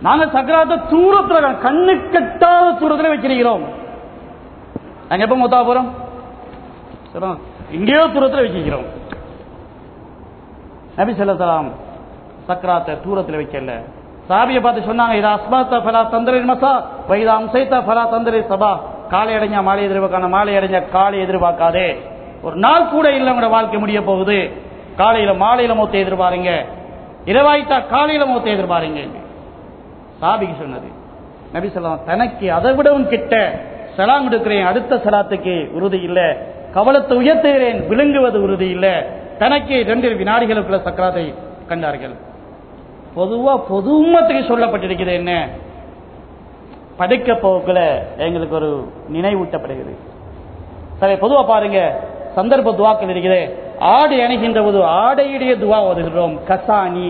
நாங்க சக்கராத்தை தூரத்துல, கண்ணு கட்டாத தூரத்துல வச்சிருக்கிறோம். நாங்க எப்ப மூத்தா போறோம்? இங்கேயோ தூரத்துல வச்சிருக்கிறோம். நபி ஸல்லல்லாஹு அலைஹி வஸல்லம் சக்கராத்தை தூரத்துல வைக்கல. சாபியை பார்த்து சொன்னாங்க, இதா அஸ்பாத்த ஃபலா தந்திரில் மஸா வ இதா அம்சைத ஃபலா தந்திரில் சபா. காலை அடைஞ்சா மாலை எதிர்பார்க்கான, மாலை அடைஞ்சா காலை எதிர்பார்க்காதே. ஒரு நாள் கூட இல்லை உங்களோட வாழ்க்கை முடிய போகுது. காலையில மாலையில மௌத்தை எதிர்பாருங்க, இரவாயிட்டா காலையில மௌத்தை எதிர்பாருங்க. சாபிக்கு சொன்னது. நபி ஸல்லல்லாஹு அலைஹி வஸல்லம் தனக்கு அதை விடவும் கிட்ட சலாம் கொடுக்கிறேன், அடுத்த சலாத்துக்கு உறுதி இல்ல, கவலத்தை உயர்த்துகிறேன், விழுங்குவது உறுதி இல்ல. தனக்கு 2 வினாடிகளுக்குள்ள சக்கராத்தை கண்டார்கள். பொதுவா பொது உம்மத்துக்கு சொல்லப்பட்டிருக்கிறது என்ன? படுக்க போக்குல எங்களுக்கு ஒரு நினைவூட்டப்படுகிறது. சரி, பொதுவா பாருங்க, சந்தர்ப்ப துவாக்கள் இருக்குது. ஆடை அணிகின்ற போது ஆடையுடைய துவா ஓதுகிறோம். கசானி,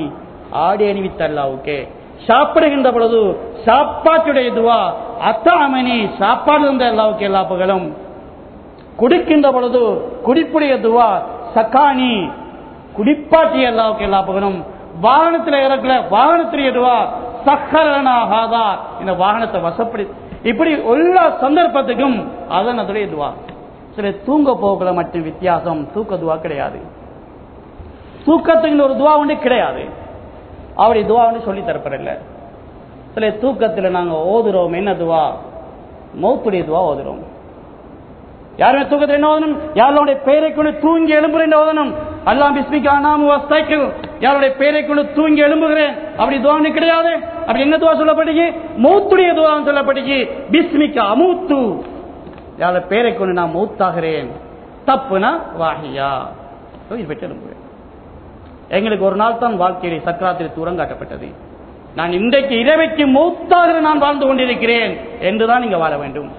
ஆடை அணிவித்த அல்லாஹ்வுக்கே. சாப்பிடுகின்ற பொழுது சாப்பாட்டுடைய துவா அத்தாமணி, சாப்பாடு இருந்த அல்லாஹ்வுக்கு எல்லா புகழும். குடிக்கின்ற பொழுது குடிப்புடைய துவா சக்கானி, குடிப்பாட்டிய அல்லாஹ்வுக்கு எல்லா புகழும். வாகனத்தில் இறக்கல வாகனத்துடைய துவா சக்கரனாகாதா, இந்த வாகனத்தை வசப்படி. இப்படி எல்லா சந்தர்ப்பத்துக்கும் அதனுடைய துவா. சில தூங்க போகல மட்டும் வித்தியாசம், தூக்க துவா கிடையாது. தூக்கத்துக்கு ஒரு துவா ஒன்று கிடையாது. அப்படி துவா ஒன்று சொல்லி தரப்படல. சில தூக்கத்தில் நாங்க ஓதுறோம் என்ன துவா? மௌத்துடைய துவா ஓதுறோம். யாருமே தூக்கத்தில் என்ன ஓதணும்? யாருடைய பெயரை கொண்டு தூங்கி எழும்புறேன் ஓதணும். அல்லாஹ் பிஸ்மிகா நாமு வஸ்தைக்கு, யாருடைய பெயரை கொண்டு தூங்கி எழும்புகிறேன். அப்படி துவா ஒன்று கிடையாது. அப்படி என்ன துவா சொல்லப்பட்டுச்சு? மௌத்துடைய துவா சொல்லப்பட்டுச்சு. பிஸ்மிகா அமூத்து, யாரோட பெயரை கொண்டு நான் மௌத்தாகிறேன். தப்புனா வாஹியா, எழும்புகிறேன். எங்களுக்கு ஒரு நாள் தான் வாழ்க்கையை சக்கராத்தில் தூரம் காட்டப்பட்டது. நான் இன்றைக்கு இரவைக்கு மௌத்தாக நான் வாழ்ந்து கொண்டிருக்கிறேன் என்றுதான் நீங்க வாழ வேண்டும்.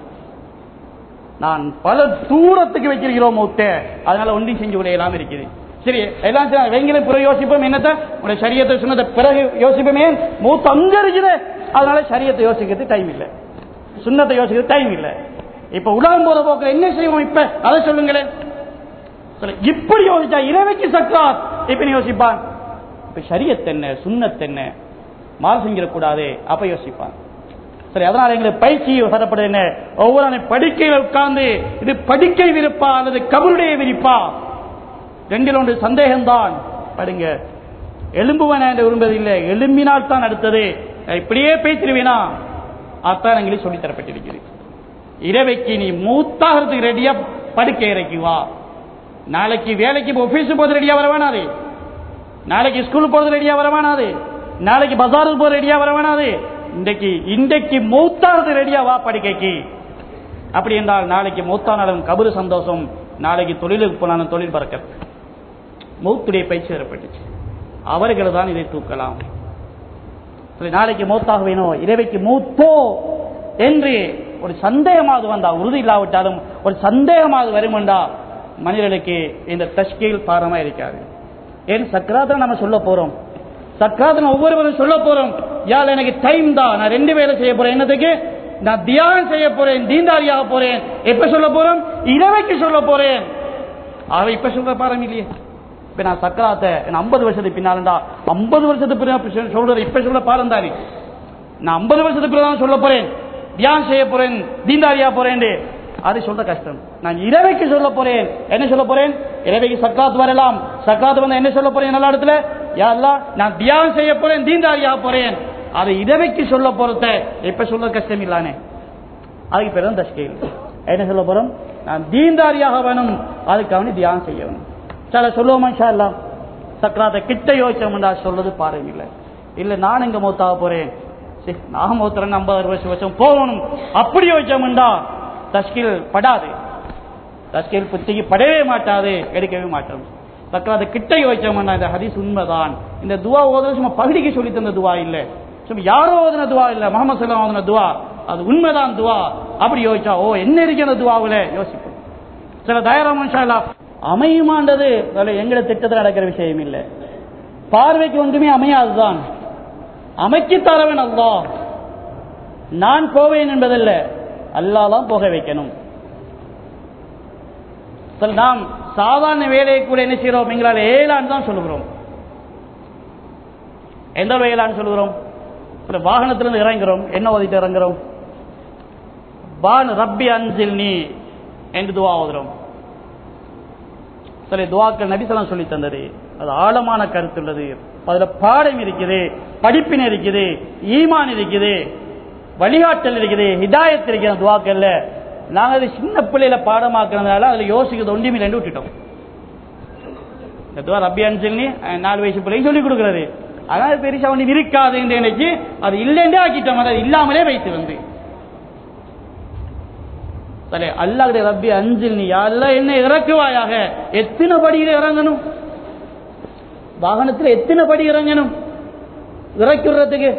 நான் பல தூரத்துக்கு வச்சிருக்கிறோம் மௌத்த, அதனால ஒன்றையும் செஞ்சு விடையெல்லாம் இருக்குது. சரி, எல்லாம் வெங்கிலும் பிறகு யோசிப்போம். என்னத்த உடைய சரியத்தை சொன்னத பிறகு யோசிப்போமே, மௌத்த அங்க இருக்குது. அதனால சரியத்தை யோசிக்கிறது டைம் இல்லை, சுன்னத்தை யோசிக்கிறது டைம் இல்லை. இப்ப உலகம் போற போக்கில் என்ன செய்வோம்? இப்ப அதை சொல்லுங்களேன். இப்படி யோசிச்சா இரவைக்கு சக்கராத் இப்ப நீ யோசிப்பான். இப்ப ஷரியத் என்ன, சுன்னத் என்ன, மாறு செஞ்சிடக்கூடாது, அப்ப யோசிப்பான். சரி, அதனால எங்களுக்கு பயிற்சி தரப்படுது என்ன? ஒவ்வொரு படுக்கையில் உட்கார்ந்து இது படுக்கை விரிப்பா அல்லது கபருடைய விரிப்பா, ரெண்டில் ஒன்று சந்தேகம்தான். படுங்க, எலும்புவன என்று விரும்பதில்லை, எலும்பினால் தான் அடுத்தது. இப்படியே பேசிடுவேனா? அத்தான் எங்களுக்கு சொல்லி தரப்பட்டிருக்கிறது. இரவைக்கு நீ மூத்தாகிறதுக்கு ரெடியா படுக்கை இறக்கி வா. நாளைக்கு வேலைக்கு ஆபீஸ் போது ரெடியா வர வேணாது, நாளைக்கு ஸ்கூல் போறது ரெடியா வர வேணாது, நாளைக்கு பஜாருக்கு போற ரெடியா வர வேணாது. இன்றைக்கு மௌத்தாவது ரெடியா வா படுக்கைக்கு. அப்படி என்றால் நாளைக்கு மௌத்தானாலும் கபரு சந்தோஷம், நாளைக்கு தொழிலுக்கு போனாலும் தொழில் பறக்க. மௌத்துடைய பயிற்சி வரப்பட்டுச்சு. அவர்கள் தான் இதை தூக்கலாம். நாளைக்கு மௌத்தாக வேணும், இரவைக்கு மூத்தோ என்று ஒரு சந்தேகமாவது வந்தா, உறுதி இல்லாவிட்டாலும் ஒரு சந்தேகமாவது வருமெண்டா மனிதர்களுக்கு இந்த தஷ்கீல் பாரமா இருக்காது. ஏன் சக்கராத்துல நம்ம சொல்ல போறோம், சக்கராத்துல ஒவ்வொருவரும் சொல்ல போறோம், யாழ் எனக்கு டைம் தான், நான் 2 வேலை செய்ய போறேன், என்னதுக்கு நான் தியானம் செய்ய போறேன், தீன்தாரியாக போறேன். எப்ப சொல்ல போறோம்? இரவைக்கு சொல்ல போறேன். ஆக இப்ப சொல்ற பாரம் இல்லையே. இப்ப நான் சக்கராத்தை 50 வருஷத்துக்கு பின்னாலண்டா 50 வருஷத்துக்கு பிறகு சொல்ற, இப்ப சொல்ற பாரம் தானே. நான் 50 வருஷத்துக்கு பிறகு சொல்ல போறேன், தியானம் செய்ய போறேன், தீன்தாரியா போறேன், அது சொல்ற கஷ்டம். நான் இரவைக்கு சொல்ல போறேன். என்ன சொல்ல போறேன்? இரவைக்கு சக்கராத் வரலாம். சக்கராத் வந்து என்ன சொல்ல போறேன்? நல்ல இடத்துல யா அல்லாஹ் நான் தியானம் செய்ய போறேன், தீன்தாரியா போறேன். அதை இரவைக்கு சொல்ல போறத இப்ப சொல்ல கஷ்டம் இல்லானே. அதுக்கு பேர் தான் தஷ்கீல். என்ன சொல்ல போறோம்? நான் தீன்தாரியாக வேணும், அதுக்காக தியானம் செய்ய வேணும். சில சொல்லுவோமா இன்ஷா அல்லாஹ் சக்கராத்தை கிட்ட யோசிச்சோம்டா சொல்றது பாருங்க. இல்லை இல்ல நான் எங்க மௌத்தாக போறேன், நான் மௌத்திரன் 50 வருஷம் போகணும் அப்படி யோசிச்சோம்டா தஷ்கீல் படாது. தஷ்கீல் புத்திக்கு படவே மாட்டாது, எடுக்கவே மாட்டோம். சக்கராத்தை கிட்ட யோசிச்சோம்னா இந்த ஹதீஸ் உண்மைதான். இந்த துவா ஓதுறது சும்மா பகுதிக்கு சொல்லி தந்த துவா இல்லை, சும்மா யாரோ ஓதுன துவா இல்லை, முஹம்மது ஸல்லல்லாஹு அலைஹி வஸல்லம் ஓதுன துவா, அது உண்மைதான் துவா. அப்படி யோசிச்சா ஓ என்ன இருக்கு அந்த துவாவுல யோசிப்போம். சில தயாராம இன்ஷா அல்லாஹ் அமையுமாண்டது எங்களை திட்டத்தில் நடக்கிற விஷயம் இல்லை. பார்வைக்கு ஒன்றுமே அமையாதுதான், அமைச்சு தரவன் அல்லாஹ். நான் போவேன் என்பதல்ல, அல்லாஹ் தான் போக வைக்கணும். நாம் சாதாரண வேலையை கூட என்ன செய்யறோம்? எங்களால் ஏலான்னு தான் சொல்லுகிறோம். எந்த வேலான்னு சொல்லுகிறோம்? வாகனத்திலிருந்து இறங்குறோம், என்ன ஓதிட்டு இறங்குறோம்? பான் ரப்பி அன்சில் நீ என்று துவா ஓதுறோம். சில துவாக்கள் நபி ஸல்லல்லாஹு சொல்லி தந்தது, அது ஆழமான கருத்து உள்ளது, அதுல பாடம் இருக்குது, படிப்பினை இருக்குது, ஈமான் இருக்குது, வழிகாட்டல் இருக்குது, ஹிதாயத் இருக்குது. துவாக்கல்ல நாங்கள் அது சின்ன பிள்ளையில பாடமாக்குறதுனால அதுல யோசிக்கிறது ஒன்றுமே ரெண்டு விட்டுட்டோம். இந்த துவா ரப்பி அன்சில் நீ 4 வயசு பிள்ளைங்க சொல்லிக் கொடுக்கிறது, அதனால பெருசா ஒன்றும் இருக்காது என்று நினைச்சு அது இல்லைன்றே ஆக்கிட்டோம். அது இல்லாமலே வைத்து வந்து அல்லாஹ் ரப்பி அன்சில் நீ அல்லாஹ் என்ன இறக்குவாயாக. எத்தனை படியில இறங்கணும்? வாகனத்தில் எத்தனை படி இறங்கணும் இறக்குறதுக்கு?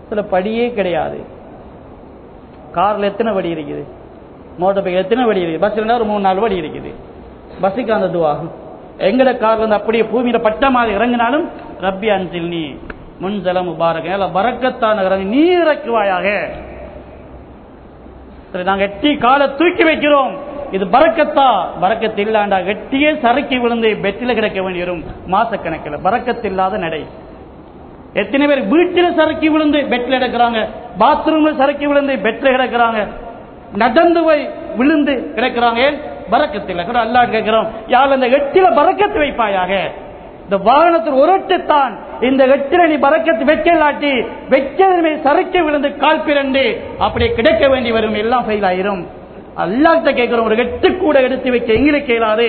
சில படியே கிடையாது. கார்ல எத்தனை படி இருக்குது, மோட்டர் பைக் எத்தனை படி இருக்குது, பஸ்ல ஒரு 3-4 படி இருக்குது. பஸ்ஸுக்கு அந்த துவா. எங்கட கார்ல இருந்து அப்படியே பூமியில பட்ட மாதிரி இறங்கினாலும் ரப்பி அன்சில் நீ முன்சல முபாரக பரக்கத்தான இறங்கி நீ இறக்குவாயாக. நாங்க எட்டி காலை தூக்கி வைக்கிறோம், இது பரக்கத்தா? பரக்கத்து இல்லாண்டா எட்டியே சறுக்கி விழுந்து பெட்டில கிடக்க வேண்டிய மாசக்கணக்கில் பரக்கத்து இல்லாத நடை. எத்தனை பேர் வீட்டில் சறுக்கி விழுந்து பெட்டில் கிடக்கிறாங்க, பாத்ரூம்ல சறுக்கி விழுந்து பெட்டில் கிடக்கிறாங்க, நடந்து போய் விழுந்து கிடக்கிறாங்க. பரக்கத்தில் அல்லாஹ் கேட்கிறோம், யார் இந்த எட்டில பரக்கத்து வைப்பாயாக. இந்த வாகனத்தில் ஒருத்தான் இந்த எட்டில நீ பரக்கத்து வைக்கலாட்டி வைக்கவே சறுக்கி விழுந்து கால் பிறண்டு அப்படியே கிடைக்க வேண்டி வரும், எல்லாம் ஃபெயில் ஆயிரும். அல்லாஹ்ட்ட கேட்கிறோம், ஒரு எட்டு கூட எடுத்து வைக்க எங்களுக்கு இயலாது.